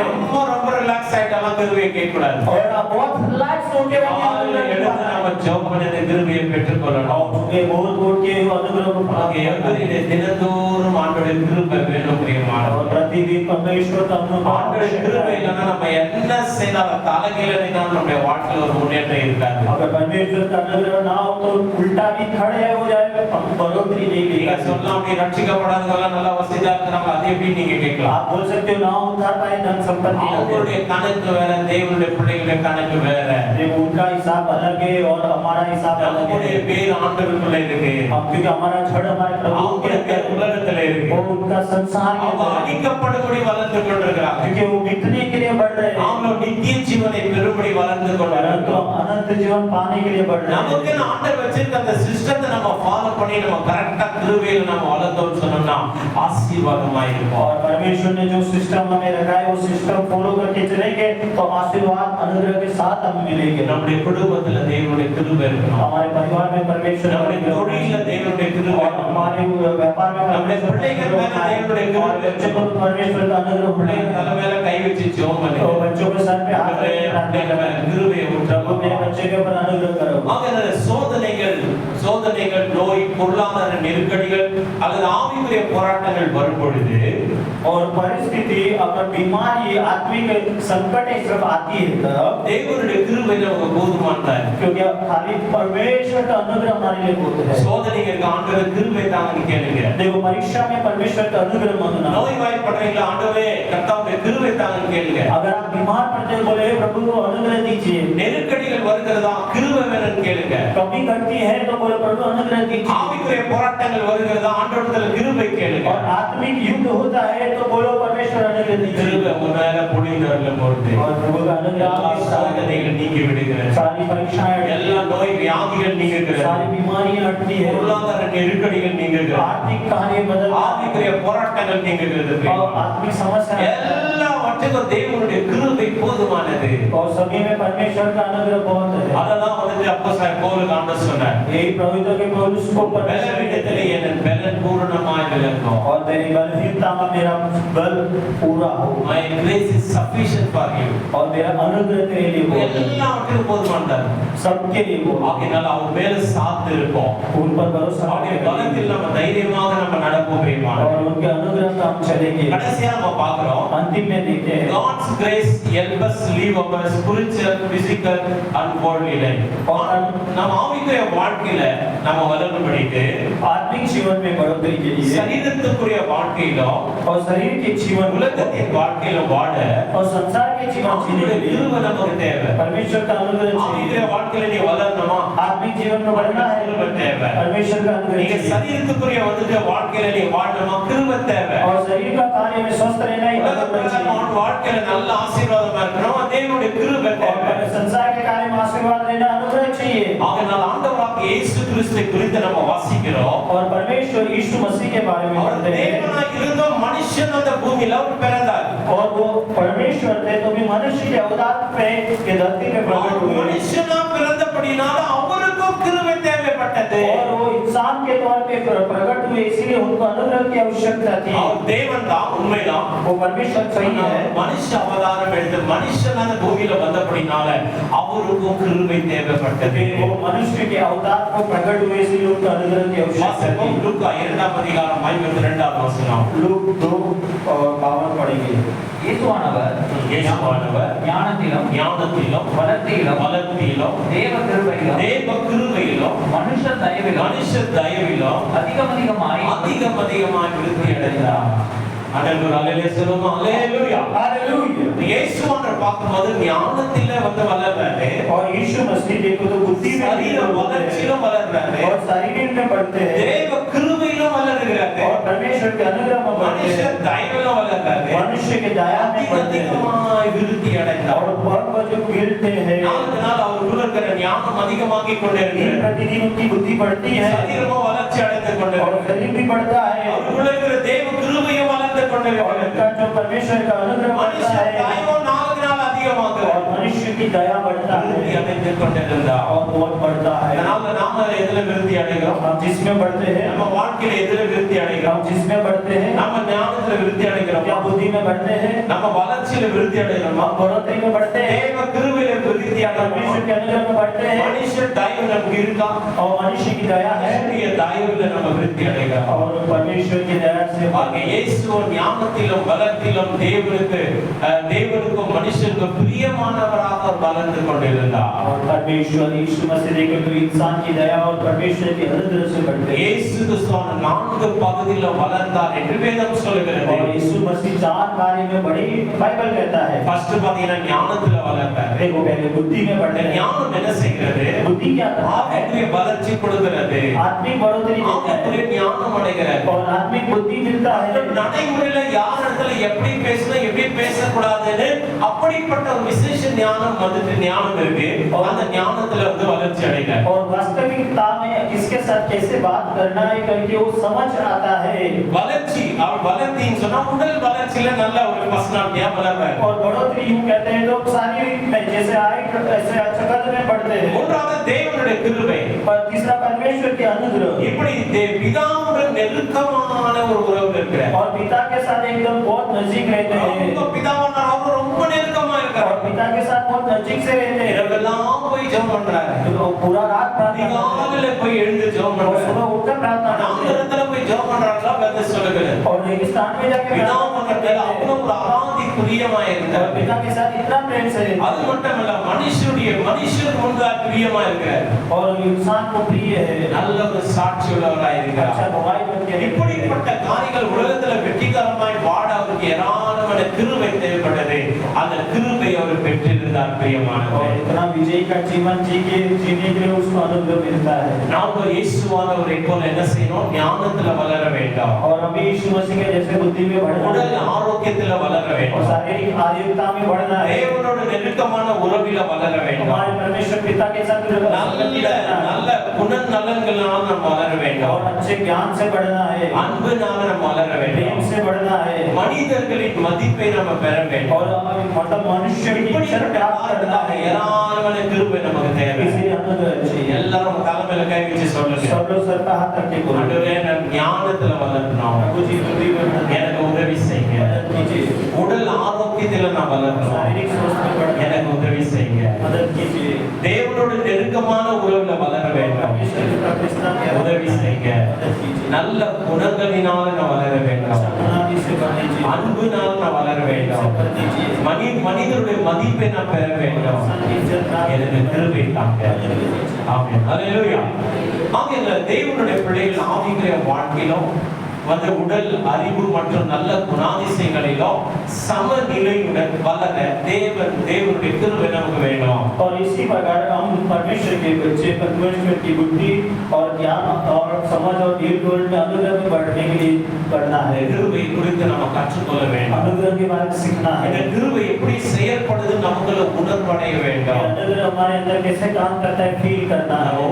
ரொம்ப ரிலாக்ஸ் ஆயிட்டாலும் கிருபையை கேட்கக்கூடாது. और आप बहुत रिलैक्स होके காலையில எழுந்து நம்ம ஜெபம் பண்ணி அந்த கிருபையை பெற்றுக்கொள்ளணும். ये बहुत बहुत के अनुग्रह को प्राप्त நமக்கு everyday தினந்தோறும் ஆண்டவருடைய கிருபை வேணும் பிரியமானவர்களே. और प्रतिदिन परमेश्वर का ஆண்டவருடைய கிருபை இல்லைன்னா நம்ம என்ன செய்தாலும் தலைகீழ நின்னாலும் நம்முடைய வாழ்க்கையில ஒரு முன்னேற்றம் இருக்காது. अगर परमेश्वर का अनुग्रह ना हो तो उल्टा भी खड़े हो जाएगा बढ़ोतरी नहीं நீங்க लेगा சொல்லலாம் அப்படி ரட்சிக்கப்படாதவங்க நல்லா வசதியா இருக்கிறாங்க அது எப்படி நீங்க கேட்கலாம். आप बोल सकते हो ना उधार पाए धन संपत्ति அவங்களுடைய கணக்கு வேற தேவனுடைய பிள்ளைகளுடைய கணக்கு வேற. उनका हिसाब अलग है और हमारा हिसाब अलग நம்முடைய है பேர் ஆண்டவருக்குள்ள இருக்கு. क्योंकि हमारा छड़ हमारे प्रभु के அவங்களுடைய பேர் உலகத்துல இருக்கு. वो उनका संसार के அவங்க अंदर है। அடிக்கப்படபடி வளர்ந்து கொண்டிருக்கிறாங்க. क्योंकि वो मिटने के लिए बढ़ रहे हैं அவங்க நித்திய ஜீவனை பெறும்படி வளர்ந்து परंतु கொண்டிருக்கிறோம். अनंत जीवन पाने के लिए बढ़ रहे நமக்கு हैं ஆண்டவர் வச்சிருக்க அந்த சிஸ்டத்தை நம்ம ஃபாலோ பண்ணி நம்ம கரெக்ட்டா கிருபையில நம்ம வளர்ந்தோம்னு சொன்னோம்னா ஆசீர்வாதமா இருக்கும். और परमेश्वर ने जो सिस्टम हमें रखा है वो सिस्टम फॉलो करके चलेंगे तो आशीर्वाद अनुग्रह के साथ हमें मिलेंगे நம்முடைய குடும்பத்துல தேவனுடைய கிருபை இருக்கணும். हमारे परिवार में परमेश्वर का நம்முடைய अनुग्रह தொழில்ல தேவனுடைய கிருபை और இருக்கணும். हमारे व्यापार में நம்முடைய பிள்ளைகள் மேல தேவனுடைய கிருபை और बच्चों को परमेश्वर का अनुग्रह பிள்ளைங்க मिलेगा தலை மேல கை வச்சு ஜெபம் तो பண்ணுங்க. बच्चों के सर पे हाथ रख के प्रार्थना பிள்ளைங்க மேல करो கிருபையை प्रभु मेरे ஊற்றணும். बच्चे के ऊपर अनुग्रह करो ஆக சோதனைகள் நோய் பொருளாதார நெருக்கடிகள் அல்லது ஆவிக்குரிய போராட்டங்கள் வரும் பொழுது और परिस्थिति अगर बीमारी आत्मिक संकट एक तरफ आती है तब தேவனுடைய கிருபை நமக்கு போதுமானதா இருக்கு. क्योंकि खाली परमेश्वर का अनुग्रह हमारे लिए बहुत है சோதனைகளுக்கு ஆண்டவர் கிருபை தாங்கன்னு கேளுங்க. देखो परीक्षा में परमेश्वर का अनुग्रह मांगना நோய்வாய்ப்படுறீங்களா ஆண்டவரே கர்த்தாவுடைய கிருபை தாங்கன்னு கேளுங்க. अगर आप बीमार पड़ते हैं बोले प्रभु अनुग्रह दीजिए நெருக்கடிகள் வருகிறதா கிருபை வேணும்னு கேளுங்க. कमी घटती है तो बोले प्रभु अनुग्रह दीजिए ஆவிக்குரிய போராட்டங்கள் வருகிறதா ஆண்டவரிடத்துல கிருபை கேளுங்க. और आत्मिक युद्ध होता है तो बोलो परमेश्वर अनुग्रह दीजिए கிருபை உங்க மேல பொழிந்தருளும் பொழுது और प्रभु का अनुग्रह எல்லா आपके साथ है। சோதனைகள் நீங்கி விடுகிறது. सारी परीक्षाएं எல்லா நோய் வியாதிகள் நீங்குகிறது. सारी बीमारियां हटती है பொருளாதார நெருக்கடிகள் நீங்குகிறது. आर्थिक कार्य बदल ஆவிக்குரிய போராட்டங்கள் நீங்குகிறது. और आत्मिक समस्या எல்லாவற்றுக்கும் தேவனுடைய கிருபை போதுமானது. और सभी में परमेश्वर का अनुग्रह बहुत है அததான் அப்போஸ்தலர் பவுல் ஆண்டவர் சொன்னார். यही प्रभु के पौलुस को परमेश्वर பலவீனத்திலே என் பலன் பூரணமாய் விளங்கும். और तेरी बलहीनता में मेरा बल पूरा हो My grace is sufficient for you. और मेरा अनुग्रह तेरे लिए बहुत है எல்லாவற்றுக்கும் போதுமானதா. सबके लिए बहुत ஆகையால் அவர் மேல சார்ந்து இருப்போம். उन पर भरोसा அவருடைய रखें பலத்தில் நம்ம தைரியமாக நம்ம நடப்போம் பிரியமானவர்களே. और उनके अनुग्रह से हम चलेंगे கடைசியா நம்ம பார்க்கிறோம் अंतिम में देखते हैं God's grace help us live our spiritual, physical and worldly life. நம்ம ஆவிக்குரிய வாழ்க்கையில நம்ம வளரும்படிக்கு आत्मिक जीवन में बढ़ोतरी के लिए சரீரத்துக்குரிய வாழ்க்கையிலும் और शरीर के जीवन உலகத்தின் வாழ்க்கையிலும் வாழ और संसार के जीवन जीने அவருடைய के लिए கிருபை நமக்கு தேவை. परमेश्वर का अनुग्रह ஆவிக்குரிய चाहिए வாழ்க்கையில நீ வளரணுமா आत्मिक जीवन में बढ़ना கிருபை है தேவை. परमेश्वर का अनुग्रह நீங்க चाहिए சரீரத்துக்குரிய வாழ்க்கையில நீ வாழணுமா கிருபை தேவை. और शरीर का कार्य में स्वस्थ रहना ही अनुग्रह चाहिए உலகத்துல வாழ்க்கையில நல்ல ஆசீர்வாதமா இருக்கணும் தேவனுடைய கிருபை தேவை. और संसार के कार्य में आशीर्वाद लेना अनुग्रह चाहिए ஆகையால் ஆண்டவராகிய இயேசு கிறிஸ்துவை குறித்து நம்ம வாசிக்கிறோம். और परमेश्वर यीशु मसीह के बारे में அவர் पढ़ते हैं தேவனாய் இருந்தும் மனுஷன் அந்த பூமியில அவர் பிறந்தார். और वो परमेश्वर थे तो भी मनुष्य के अवतार पे के धरती पे प्रकट அவர் हुए மனுஷனா பிறந்தபடினால அவருக்கும் கிருபை தேவைப்பட்டது. और वो इंसान के तौर पे प्रकट हुए इसीलिए उनको अनुग्रह की आवश्यकता थी அவர் தேவன் தான் உண்மைதான். वो परमेश्वर सही है மனுஷ அவதாரம் எடுத்து மனுஷன் அந்த பூமியில வந்தபடினால அவருக்கும் கிருபை தேவைப்பட்டது. फिर वो मनुष्य के अवतार को प्रकट हुए इसलिए उनको अनुग्रह की आवश्यकता வாசிப்போம் थी லூக்கா 2ஆம் அதிகாரம் 52ஆம் வசனம். लूक 2:52 पढ़ेंगे இயேசுவானவர் இயேசுவானவர் ஞானத்திலும் ஞானத்திலும் வளர்த்தியிலும் தேவ கிருபையிலும் தேவ கிருபையிலும் மனுஷ தயவிலும் மனுஷ தயவிலும் அதிகமாய் விருத்தி அடைந்தார். ஆண்டவர் அல்லேலூயா சொல்லுங்க அல்லேலூயா. हालेलुया இயேசுவானவர் பார்க்கும்போது ஞானத்திலே வந்து வளர்றாரு. और यीशु मसीह देखो तो बुद्धि में சரீர வளர்ச்சியிலும் வளர்றாரு. और शरीर में बढ़ते हैं தேவ கிருபையிலும் வளர்கிறாரு. और परमेश्वर के अनुग्रह में बढ़ते மனுஷ हैं தயவிலும் வளர்றாரு. मनुष्य के दया में बढ़ते हैं அதிகமாய் விருத்தி அடைந்தார். और बहुत जो गिरते हैं நாளுக்கு நாள் அவருக்குள்ள இருக்கிற ஞானம் அதிகமாகிக் கொண்டே दिन இருக்கிறது. प्रतिदिन उनकी बुद्धि बढ़ती है சரீரமும் வளர்ச்சி அடைந்து கொண்டே और இருக்கிறது. शरीर भी बढ़ता है அவருக்குள்ள இருக்கிற தேவ கிருபையும் வளர்ந்து கொண்டே और இருக்கிறது. उनका जो परमेश्वर का अनुग्रह மனுஷ बढ़ता है தயவும் நாளுக்கு நாள் அதிகமாகிறது. और मनुष्य की दया बढ़ता விருத்தி है அடைந்து கொண்டிருந்தார். और बहुत बढ़ता है அதனால நாம எதுல விருத்தி அடைகிறோம்? हम जिसमें बढ़ते हैं, நம்ம வாழ்க்கையில எதுல விருத்தி அடைகிறோம்? हम जिसमें बढ़ते हैं, நம்ம ஞானத்துல விருத்தி அடைகிறோம், क्या बुद्धि में बढ़ते हैं, நம்ம வளர்ச்சியில விருத்தி அடைகிறோம், हम बढ़ोतरी में बढ़ते हैं, தேவ கிருபையில விருத்தி அடைகிறோம். परमेश्वर के अनुग्रह में बढ़ते हैं, மனுஷ தயவு நமக்கு இருக்கா? और मनुष्य की दया है, தேவனுடைய தயவுல நம்ம விருத்தி அடைகிறோம். और परमेश्वर की दया से ஆக இயேசு ஞானத்திலும் பலத்திலும் தேவனுக்கும் மனுஷனுக்கும் பிரியமானவராக வளர்ந்து கொண்டிருந்தார். और परमेश्वर यीशु मसीह देखो तो इंसान की दया और परमेश्वर के अनुग्रह से बढ़ते हैं। இயேசு கிறிஸ்துவான 4 பகுதியில வளர்ந்தார் என்று வேதம் சொல்கிறது. और यीशु मसीह 4 कार्य में बड़ी बाइबल कहता है। ஃபர்ஸ்ட் பாத்தீங்கன்னா ஞானத்துல வளர்ந்தார். देखो पहले बुद्धि में बढ़ते हैं। ஞானம் என்ன செய்கிறது? बुद्धि क्या करता है? ஆவிக்குரிய வளர்ச்சி கொடுக்கிறது, आत्मिक बढ़ोतरी देता है ஆவிக்குரிய ஞானம் அடைகிறது. और आत्मिक बुद्धि मिलता है। நடைமுறையில யார் இடத்துல எப்படி பேசணும் எப்படி பேசக்கூடாதுன்னு அப்படிப்பட்ட ஒரு விசேஷ ஞானம் வந்துட்டு ஞானம் இருக்கு. அந்த ஞானத்துல வளர்ச்சி அடைகிறார். और वास्तविकता में किसके साथ कैसे बात करना है करके वो समझ आता है। வளர்ச்சி அவர் வளர்த்தின்னு சொன்னா உடல் வளர்ச்சியில நல்ல ஒரு பர்சனாலிட்டியா வளர்றாரு. और बढ़ोतरी यूं कहते हैं तो शारीरिक में जैसे आय ऐसे अच्छा कद में बढ़ते हैं। மூன்றாவது தேவனுடைய கிருபை, और तीसरा परमेश्वर के अनुग्रह। இப்படி பிதாவுடன் நெருக்கமான ஒரு உறவு இருக்கிறார். और पिता के साथ एकदम बहुत नजदीक रहते हैं। அவங்க பிதாவான அவர் ரொம்ப நெருக்கமா और இருக்கார். पिता के साथ बहुत नजदीक से रहते हैं। இரவெல்லாம் போய் ஜெபம் பண்றாரு. तो पूरा रात प्रार्थना करते அதிகாலையில போய் எழுந்து ஜெபம் हैं और பண்றாரு. सुबह उठकर प्रार्थना करते हैं। நாந்தரத்துல போய் ஜெபம் பண்றாங்களா வேதம் சொல்லுகிறது. और रेगिस्तान में जाके பிதாவுடைய மேல அவ்வளவு ஒரு அகாதி பிரியமா और இருந்தார். पिता के साथ इतना प्रेम से रहते அது மட்டுமல்ல மனுஷருக்கு முன்பாக பிரியமா இருக்கிறார். हैं और इंसान को प्रिय है। நல்ல ஒரு சாட்சி உள்ளவராய் இருக்கிறார். अच्छा गवाही बन के இப்படிப்பட்ட காரியங்கள் உலகத்துல வெற்றிகரமாய் வாழ அவருக்கு ஏராளமான கிருபை தேவைப்பட்டது. அந்த கிருபை அவர் பெற்றிருந்தார். और பிரியமானவர்களே, इतना विजयी का जीवन जीने के लिए उसको अनुग्रह मिलता है। நாம் இயேசுவானவரை போல என்ன செய்யணும்? ஞானத்துல வளர வேண்டும், और हमें यीशु मसीह के जैसे बुद्धि में बढ़ना உடல் है ஆரோக்கியத்துல வளர और வேண்டும், शारीरिक आरोग्यता में बढ़ना है। தேவனோட நெருக்கமான உறவில வளர வேண்டும், हमारे परमेश्वर पिता के साथ நல்ல குணநலன்களால் நாம் வளர வேண்டும், और अच्छे ज्ञान से बढ़ना है, அன்புனால நாம் வளர प्रेम வேண்டும், से बढ़ना है மனிதர்களின் மதிப்பை நம்ம பெற வேண்டும். और मतलब मनुष्य की इज्जत प्राप्त करना है। ஏராளமான கிருபை நமக்கு தேவை. इसलिए अनुग्रह चाहिए। எல்லாரும் தலைமையில கை வச்சு சொல்லுங்க, सब लोग सर पे हाथ रख के बोलो, ஆண்டவரே நான் ஞானத்துல வளரணும், प्रभु जी बुद्धि में बढ़ना है। எனக்கு உதவி செய்யுங்க. मदद कीजिए। உடல் ஆரோக்கியத்துல நான் வளரணும், शारीरिक स्वास्थ्य में बढ़ना है। எனக்கு உதவி செய்யுங்க. मदद कीजिए। தேவனோட நெருக்கமான உறவுல வளர வேண்டும், परमेश्वर के साथ रिश्ता में உதவி செய்யுங்க. मदद कीजिए। நல்ல குணங்களினால நான் வளர வேண்டும், गुणादि से बढ़ दीजिए। அன்புனால நான் வளர வேண்டும், बढ़ दीजिए। மனிதருடைய மதிப்பை நான் பெற வேண்டும். इंसान की इज्जत प्राप्त எனக்கு கிருபை தாங்க. ஆமென். ஹalleluya. ஆகையால தேவனுடைய பிள்ளைகள் ஆவிக்குரிய வாழ்க்கையிலும் உடல் அறிவு மற்றும் நல்ல குணாதிசயங்களிலும் சமநிலையுடன் வளர தேவனுடைய கிருபை நமக்கு வேண்டும். और इसी प्रकार हम परमेश्वर के बच्चे परमेश्वर की बुद्धि और ज्ञान और समझ और दीर्घकाल में अनुग्रह में बढ़ने के लिए बढ़ना है। கிருபை குறித்து நம்ம கற்றுக்கொள்ள வேண்டும். अनुग्रह के बारे में सीखना है। இந்த கிருபை எப்படி செயல்படுது நமக்குள்ள உணர்வடைய வேண்டும். अनुग्रह हमारे अंदर कैसे काम करता है फील करना है। நம்ம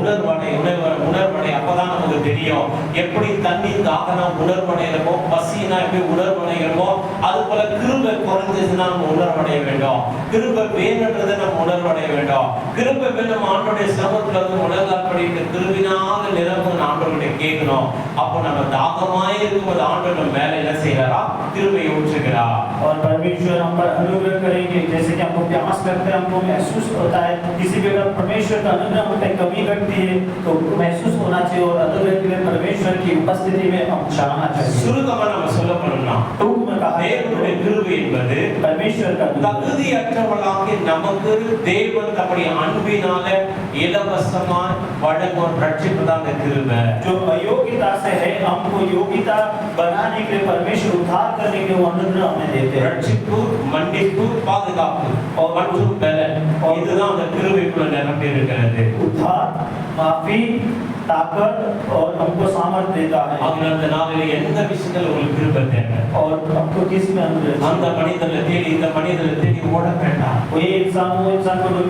உணர்வடை அப்பதான் நமக்கு தெரியும் எப்படி தண்ணி தாகனம் உணர்வடைகிறோமோ, பசினா எப்படி உணர்வடைகிறோமோ, அது போல கிருபை குறைஞ்சதுன்னா நம்ம உணர்வடைய வேண்டும். கிருபை வேணுன்றதை நம்ம உணர்வடைய வேண்டும். கிருபை வேணும் ஆண்டோடைய சமூகத்துல இருந்து உணர்ந்தாற்படி கிருபினால நிரம்பும் ஆண்டோடைய கேட்கணும். அப்போ நம்ம தாகமாய் இருக்கும்போது ஆண்டவர் நம்ம மேல என்ன செய்யறாரா? கிருபையை ஊற்றுகிறார். और परमेश्वर हम पर अनुग्रह करेंगे। जैसे कि हमको प्यास लगता है, हमको महसूस होता है किसी भी अगर परमेश्वर का अनुग्रह हम पे कमी घटती है तो महसूस होना चाहिए और अनुग्रह के लिए परमेश्वर की उपस्थिति में हम जाना चाहिए। சுருக்கமா நம்ம சொல்ல போனோம்னா टूक में कहा தேவனுடைய கிருபை என்பது परमेश्वर का தகுதியற்றவர்களாகிய நமக்கு தேவன் தம்முடைய அன்பினால இலவசமாய் வழங்கும் ரட்சிப்பு தான் அந்த கிருபை. जो अयोग्यता से है हमको योग्यता बनाने के लिए परमेश्वर उद्धार करने के लिए अनुग्रह हमें देते हैं। ரட்சிப்பு, மன்னிப்பு, பாதுகாப்பு மற்றும் பலன், இதுதான் அந்த கிருபைக்குள்ள நிரம்பி இருக்கிறது. उद्धार, माफी, ताकत और हमको सामर्थ्य देता है அதனால இந்த நாளிலே எந்த விஷயத்துல உங்களுக்கு கிருபை தேவை और हमको किस में अनुग्रह அந்த மனிதனை தேடி இந்த மனிதனை தேடி ஓட வேண்டாம் वो इंसान को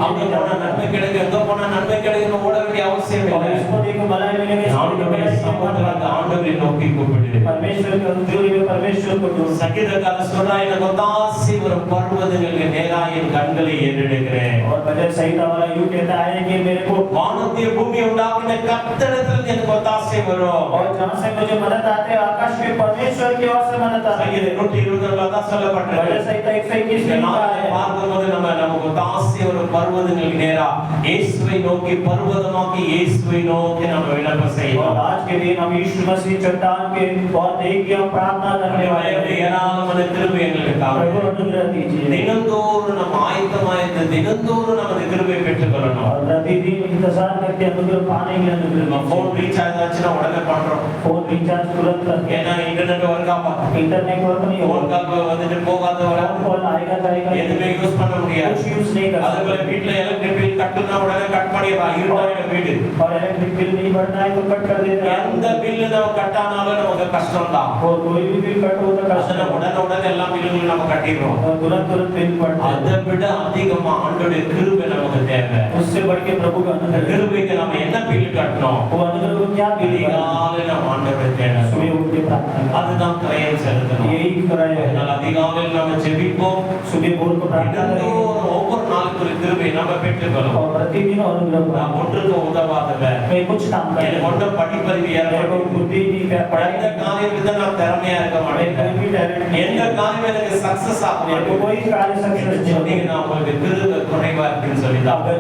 அங்க போனா நன்மை கிடைக்கும் எங்க போனா நன்மை கிடைக்கும் ஓட வேண்டிய அவசியம் और இல்லை इसको देखो भलाई मिलेगा ஆண்டவரை சமூகத்துல ஆண்டவரை நோக்கி கூப்பிடு परमेश्वर के हजूरी में परमेश्वर को ढूंढ சங்கீதக்காரர் சொல்றார் எனக்கு ஒத்தாசி வரும் பர்வதங்களுக்கு நேராக என் கண்களை ஏறெடுக்கிறேன் और भजन संहिता वाला यूं कहता है कि मेरे को வானத்தை பூமி உண்டாக்கின கர்த்தரிடத்தில் எனக்கு ஒத்தாசை வரும் और जहां से मुझे मदद आते है आकाश के परमेश्वर की ओर से मदद आती है சங்கீதம் 120 தான் சொல்லப்பட்டிருக்கு भजन संहिता 121 में लिखा है பார்க்கும்போது நமக்கு ஒத்தாசி வரும் பர்வதங்களுக்கு நேரா இயேசுவை நோக்கி பர்வதமாக்கி இயேசுவை நோக்கி நம்ம விண்ணப்பம் और செய்யலாம் आज के दिन हम यीशु मसीह चट्टान के और देख के हम प्रार्थना करने वाले हैं ஏராளமான கிருபை எங்களுக்கு प्रभु தாரும் अनुग्रह दीजिए தினந்தோறும் நம்ம ஆயத்தமாயிருந்து தினந்தோறும் நம்ம கிருபை பெற்றுக்கொள்ளணும் और प्रतिदिन इंतजार करके अनुग्रह पाने के लिए अनुग्रह நம்ம போன் ரீசார்ஜ் ஆச்சுன்னா உடனே பண்றோம் फोन रिचार्ज तुरंत करके ஏன்னா இன்டர்நெட் ஒர்க் ஆகும் इंटरनेट वर्क नहीं போன் होगा கால் வந்துட்டு போகாத வர फोन कॉल आएगा जाएगा எதுவுமே யூஸ் பண்ண முடியாது कुछ यूज नहीं कर அதுபோல வீட்ல எலக்ட்ரிக் பில் கட்டுனா உடனே கட் பண்ணிடலாம் இருட்டாயிர வீடு और इलेक्ट्रिक बिल नहीं भरना है तो कट कर देते हैं எந்த பில் நம்ம கட்டானாலும் நமக்கு கஷ்டம் தான் और कोई भी बिल कट हो तो कष्ट அதனால உடனே எல்லா பில்லுகளும் நம்ம கட்டிடுறோம் और तुरंत बिल पड़ता है அதை விட அதிகமா ஆண்டவருடைய கிருபை நமக்கு தேவை उससे बढ़ के प्रभु का அந்த अनुग्रह கிருபைக்கு நம்ம என்ன பில் கட்டணும் वो अनुग्रह को क्या बिल அதிகாலை நம்ம ஆண்டவரை தேடணும் सुबह उठ के प्रार्थना அதுதான் கிரயம் செலுத்தணும் यही कराया है அதனால அதிகாலையில் நம்ம ஜெபிப்போம் सुबह भोर को प्रार्थना करेंगे தினந்தோறும் ஒவ்வொரு நாளுக்கு ஒரு கிருபை நம்ம பெற்றுக்கொள்ளும் और प्रतिदिन अनुग्रह நான் ஒன்றுக்கு உதவாதவ मैं कुछ काम कर எனக்கு ஒன்றும் படிப்பறிவு ஏற मेरे को बुद्धि नहीं है पढ़ाई எந்த காரியத்துல நான் திறமையா இருக்க மாட்டேன் कोई भी टैलेंट नहीं எந்த காரியம் எனக்கு சக்சஸ் ஆக मेरे को மாட்டேன் कोई कार्य सक्सेस नहीं சொன்னீங்க நான் உங்களுக்கு கிருபை குறைவா இருக்குன்னு சொல்லிதான் अगर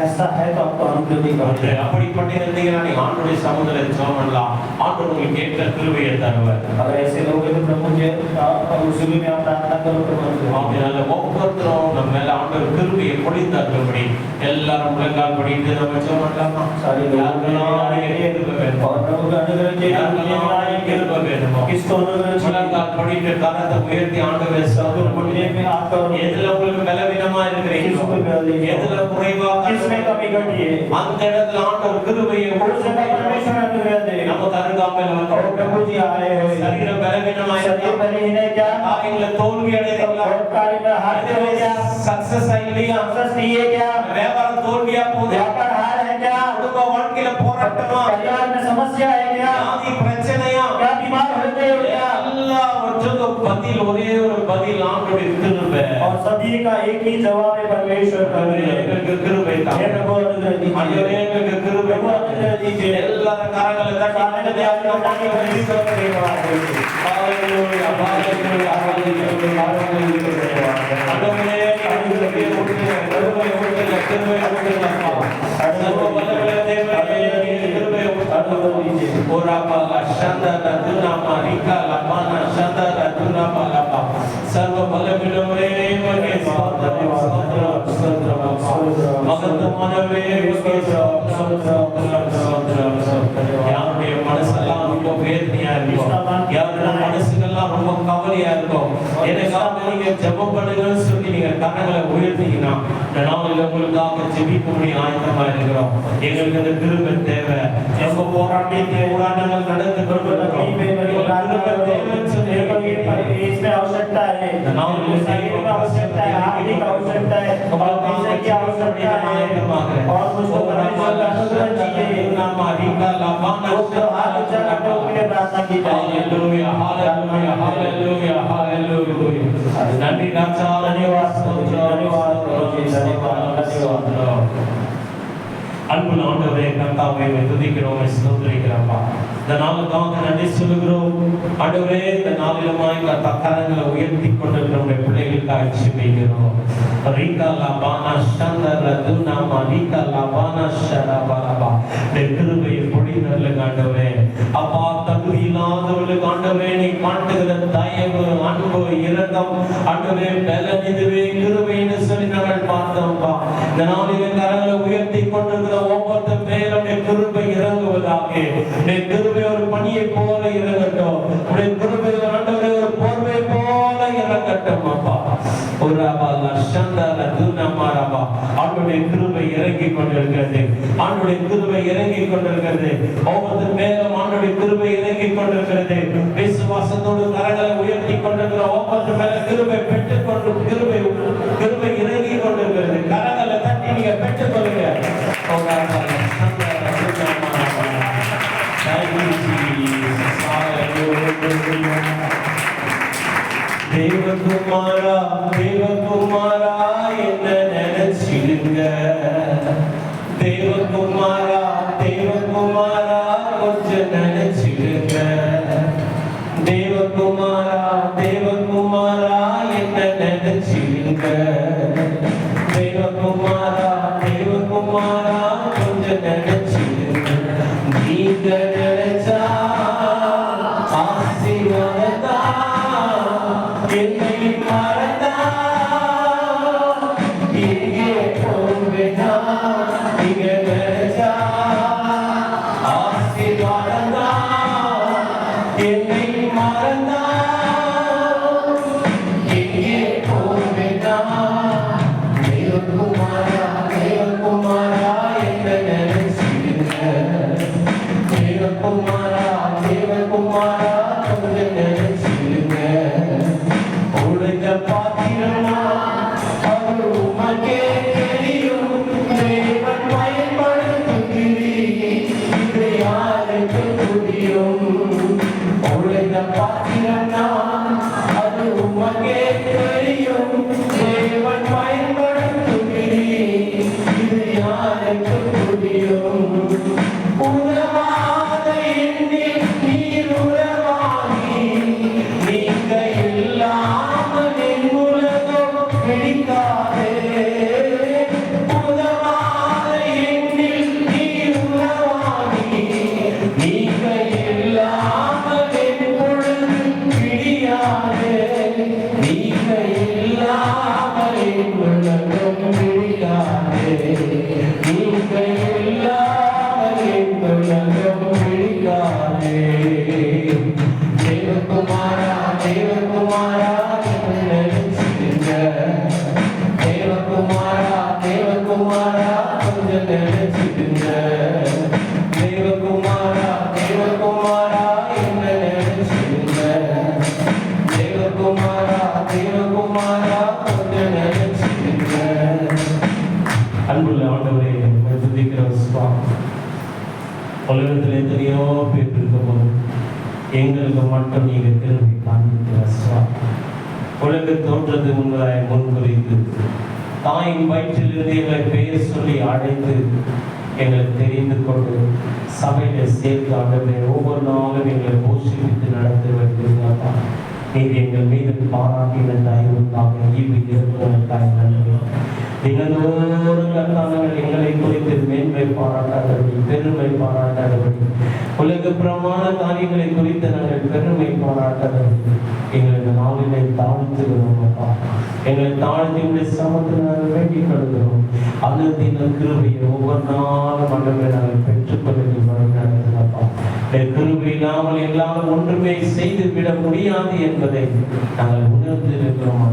ऐसा है तो आपको अनुग्रह नहीं करते அப்படிப்பட்ட இருந்தீங்கன்னா நீங்க ஆண்டுடைய சமுதிரத்தை ஜெபம் பண்ணலாம் ஆண்டவர் உங்களுக்கு ஏற்ற கிருபையை தருவார் अगर ऐसे लोग हैं तो प्रभु जी सुबह में आप प्रार्थना करो तो अनुग्रह அதனால ஒவ்வொருத்தரும் நம்ம மேல ஆண்டவர் கிருபையை பொழிந்தார்களபடி எல்லாரும் முழங்கால் படிட்டு நம்ம ஜெபம் பண்ணலாமா सारे लोग யாருக்கெல்லாம் கிருபை வேணும் और प्रभु का अनुग्रह के யாருக்கெல்லாம் கிருபை வேணுமோ किसको अनुग्रह चाहिए முழங்கால் படிட்டு கரத்தை உயர்த்தி ஆண்டவரை तो ஸ்தோத்திரம் मुझे பண்ணுங்க में आपका எதுல உங்களுக்கு பலவீனமா இருக்கிறீங்களோ எதுல குறைவா किसमें कमी घटी है அந்த இடத்துல ஆண்டவர் கிருபையை उस जगह परमेश्वर अनुग्रह दे நமக்கு அருகாமையில் और வந்து प्रभु जी आए हैं சரீர பலவீனமா शरीर இருந்தா बलहीन है क्या காரியங்களை தோல்வி அடைகிறீங்களா और कार्य में हार गए हो क्या சக்சஸ் இல்லையா सक्सेस नहीं है क्या வியாபாரம் தோல்வியா போகுது व्यापार हार है क्या குடும்ப வாழ்க்கையில போராட்டமா परिवार में समस्या है क्या வியாதி பிரச்சனையா क्या बीमार हो गए हो क्या எல்லாவற்றுக்கும் பதில் ஒரே ஒரு பதில் ஆண்டவருடைய கிருபை और सभी का एक ही जवाब है परमेश्वर का எங்களுக்கு கிருபை தான் हे प्रभु अनुग्रह दीजिए ஆண்டவரே எங்களுக்கு கிருபை प्रभु अनुग्रह दीजिए எல்லாரும் கரங்களை தட்டி सामने आपका पानी भरी करते हैं ஹalleluya ஹalleluya ஹalleluya ஆண்டவரே கிருபையை ஊற்றுங்க கிருபையை ஊற்றுங்க கிருபையை ஊற்றுங்க சர்வ வல்லமையுள்ள தேவனே கிருபையை ஊற்றுங்க ஓராபா லஷந்த ரதுனா மாரிகா லபானா ஷந்த ரதுனா பலபா சர்வ வல்லமையுள்ளவரே உமக்கு ஸ்தோத்திரம் ஸ்தோத்திரம் ஸ்தோத்திரம் மகத்துவமானவரே உமக்கு ஸ்தோத்திரம் யாருடைய மனசெல்லாம் ரொம்ப வேதனையா இருக்கும் யாருடைய மனசுக்கெல்லாம் ரொம்ப கவலையா இருக்கும் எனக்காக நீங்க ஜெபம் பண்ணுங்கன்னு சொல்லி நீங்க கரங்களை உயர்த்தீங்கன்னா இந்த நாளில் உங்களுக்காக ஜெபிக்கும்படி ஆயத்தமா இருக்கிறோம் எங்களுக்கு இந்த கிருபை தேவை எங்க போராட்டங்கள் நடந்து इसमें आवश्यकता है शरीर में आवश्यकता है आर्थिक आवश्यकता है और पैसे की आवश्यकता है और मुझको परमेश्वर का अनुग्रह चाहिए तो हाथ ऊंचा करके उसके लिए प्रार्थना की जाए हालेलुया हालेलुया हालेलुया हालेलुया नंदी राजा धन्यवाद धन्यवाद धन्यवाद அன்புள்ள ஆண்டவரே கர்த்தாவே துதிக்கிறோம் ஸ்தோத்திரிக்கிறோம்ப்பா இந்த நாளுக்காக நன்றி சொல்லுகிறோம் ஆண்டவரே இந்த நாளிலுமாய் கரங்களை உயர்த்தி கொண்டிருக்கிற உடைய பிள்ளைகளுக்காக ஜெபிக்கிறோம் ரீகா லபானா ஷந்தர துனா மலிகா லபானா ஷரபலபா கிருபையை பொழிந்தருளுங்க ஆண்டவரே அப்பா தகுதி இல்லாதவர்களுக்கு ஆண்டவரே நீ காட்டுகிற தயவு அன்பு இரக்கம் ஆண்டவரே பலன் இதுவே கிருபைன்னு சொல்லி நாங்கள் பார்த்தோம்ப்பா இந்த நாளிலே கரங்களை உயர்த்தி கொண்டிருக்கிற ஒவ்வொரு மேலும் கிருபை இறங்குவதாக கிருபை ஒரு பணியை போல இறங்கட்டும் உடைய கிருபை ஆண்டவரே ஒரு போர்வை போல இறங்கட்டும் அப்பா ஒரு அப்பா லஷந்தர துனமரபா ஆண்டவருடைய கிருபை இறங்கி கொண்டிருக்கிறது. ஆண்டவருடைய கிருபை இறங்கி கொண்டிருக்கிறது. ஒவ்வொரு மேலும் ஆண்டவருடைய கிருபை இறங்கி கொண்டிருக்கிறது. விசுவாசத்தோடு கரங்களை உயர்த்தி கொண்டிருக்கிற ஒவ்வொரு மேல கிருபை பெற்றுக்கொண்டு கிருபை இறங்கி கொண்டிருக்கிறது. கரங்களை தட்டி நீங்க பெற்றுக்கொள்ளுங்க. தேவகுமாரா தேவகுமாரா என்ன நினைச்சிடுங்க. தேவகுமாரா தேவகுமாரா கொஞ்சம் நினைச்சிடுங்க. தேவகுமாரா தேவகுமாரா என்ன நினைச்சிடுங்க. தேவகுமாரா தேவகுமாரா கொஞ்சம் நினைச்சிடுங்க. நீங்க நினைச்சா ஆசீர்வாதத்தா என்னை மறந்தா எங்கே போவேனா. நீங்க நினைச்சா ஆசீர்வாதத்தா என்னை மறந்தா எங்கே போவேனா. தேவகுமாரா தேவகுமாரா என்ன நினைச்சிடுங்க. தேவகுமாரா தேவகுமாரா கொஞ்சம் நினைச்சிடுங்க. உடைந்த பாத்திரமா அது உமக்கே தெரியும். தேவன் பயன்படுத்துகிறீர், இது யாருக்கு புரியும். உடைந்த பாத்திரமா அது உமக்கே தெரியும். தேவன் பயன்படுத்துகிறீர், இது யாருக்கு புரியும். உறவாத எண்ணில் நீர் உறவாகி நீங்க இல்லாமல் என் உலகம் பிடிக்காதே. உறவாத எண்ணில் நீர் உறவாகி நீங்க இல்லாமல் என் பொழுது பிடியாதே. நீங்க இல்லாமல் என் உலகம் பிடிக்காதே. நீங்க இல்லாமல் என் உலகம் பிடிக்காதே. தேவகுமாரா தேவகுமாரா நினைச்சிடுங்க. தேவகுமாரா தேவகுமாரா கொஞ்சம் நினைச்சிடுங்க. தேவகுமாரா தேவகுமாரா என்ன நினைச்சிடுங்க. தேவகுமாரா தேவகுமாரா கொஞ்சம் நினைச்சிடுங்க. அன்புள்ள ஆண்டவரே துதிக்கிற சுவாமி, உலகத்தில் எத்தனையோ பேர் இருக்கும்போது எங்களுக்கு மட்டும் நீங்க திரும்பி காண்பிக்கிற சுவாமி. உலக தோன்றது உங்களை முன்குறித்து தாயின் வயிற்றிலிருந்து எங்களை பெயர் சொல்லி அழைத்து எங்களை தெரிந்து கொண்டு சபையில சேர்த்து ஆண்டவரே ஒவ்வொரு நாளும் எங்களை போஷிப்பித்து நடத்தி வைத்திருந்தாப்பா. நீர் எங்கள் மீது பாராட்டின தயவுக்காக ஈவு இருக்கிறதற்காக நன்றி. தினந்தோறும் கர்த்தாவர்கள் எங்களை குறித்து மேன்மை பாராட்டாதபடி பெருமை பாராட்டாதபடி உலக பிரமாண காரியங்களை குறித்து நாங்கள் பெருமை பாராட்டாதபடி எங்களுக்கு நாளினை தாழ்த்துகிறோம் அப்பா. எங்களை தாழ்த்தி உடைய சமத்தில் நாங்கள் வேண்டிக் கொள்கிறோம். அந்த தின கிருபையை ஒவ்வொரு நாளும் மண்டபை நாங்கள் பெற்றுக்கொள்ளுங்கள் நடத்துகிறப்பா. கிருபை இல்லாமல் எல்லாரும் ஒன்றுமே செய்து விட முடியாது என்பதை நாங்கள் உணர்ந்திருக்கிறோம்.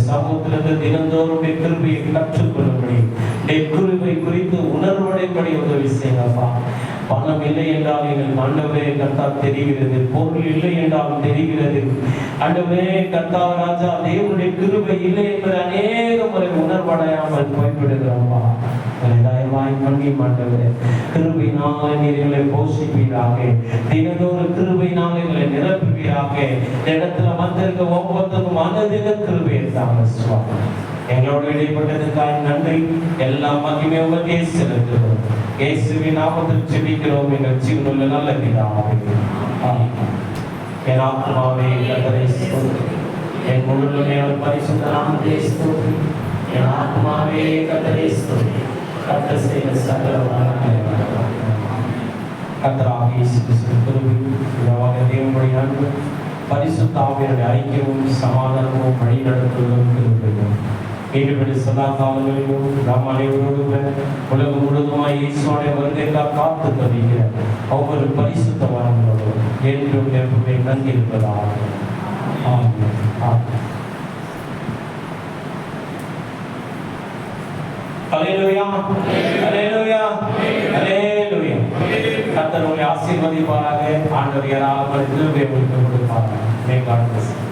சமூகத்திலிருந்து தினந்தோறும் கிருபையை கற்றுக்கொள்ளும்படி கிருபை குறித்து உணர்வடைபடி உதவி செய்யப்பா. பணம் இல்லை என்றால் எங்கள் ஆண்டவரே கர்த்தா தெரிகிறது. பொருள் இல்லை என்றாலும் தெரிகிறது. ஆண்டவரே கர்த்தா ராஜா தேவனுடைய கிருபை இல்லை என்பது அநேக முறை உணர்வடையாமல் போய்விடுகிறோம்ப்பா. தயவாய் பண்ணி ஆண்டவரே கிருபையினாலே நீர் எங்களை போஷிப்பீராக. தினந்தோறும் கிருபையினாலே எங்களை நிரப்புவீராக. இடத்துல வந்திருக்க ஒவ்வொருத்தருக்கும் அனதிக கிருபை இருந்தாங்க சுவாமி. எங்களோடு இடைப்பட்டதுக்காக நன்றி. எல்லா மகிமை உமக்கே செலுத்துகிறோம். இயேசுவின் நாமத்தில் ஜெபிக்கிறோம் எங்கள் ஜீவனுள்ள நல்ல பிதாவே. ஆமென். என் ஆத்மாவே கர்த்தரை ஸ்தோத்திரி. என் முழுமே அவர் பரிசுத்த நாமத்தை ஸ்தோத்திரி. என் ஆத்மாவே கர்த்தரை ஸ்தோத்திரி. கர்த்தர் செய்த சகல உபகாரங்களையும் கர்த்தராகிய இயேசு கிறிஸ்துவின் கிருபை, பிதாவாகிய தேவனுடைய அன்பு, பரிசுத்த ஆவியானவருடைய ஐக்கியமும் சமாதானமும் வழிநடத்துவதும் கிருபையும் ஈடுபடி சதா காலங்களிலும் நாம் அனைவரோடு உலகம் முழுவதுமாய் இயேசுவோடைய வருகைக்காக காத்து தவிக்கிற ஒவ்வொரு பரிசுத்தவான்களோடும் என்றும் எப்பவுமே நன்றிருப்பதாக. ஆமென். ஆமென். ஹல்லேலூயா ஹல்லேலூயா ஹல்லேலூயா. கர்த்தர் உங்களை ஆசீர்வதிப்பாராக. ஆண்டவர் ஏராளமான கிருபையை உங்களுக்கு கொடுப்பாராக. May God bless you.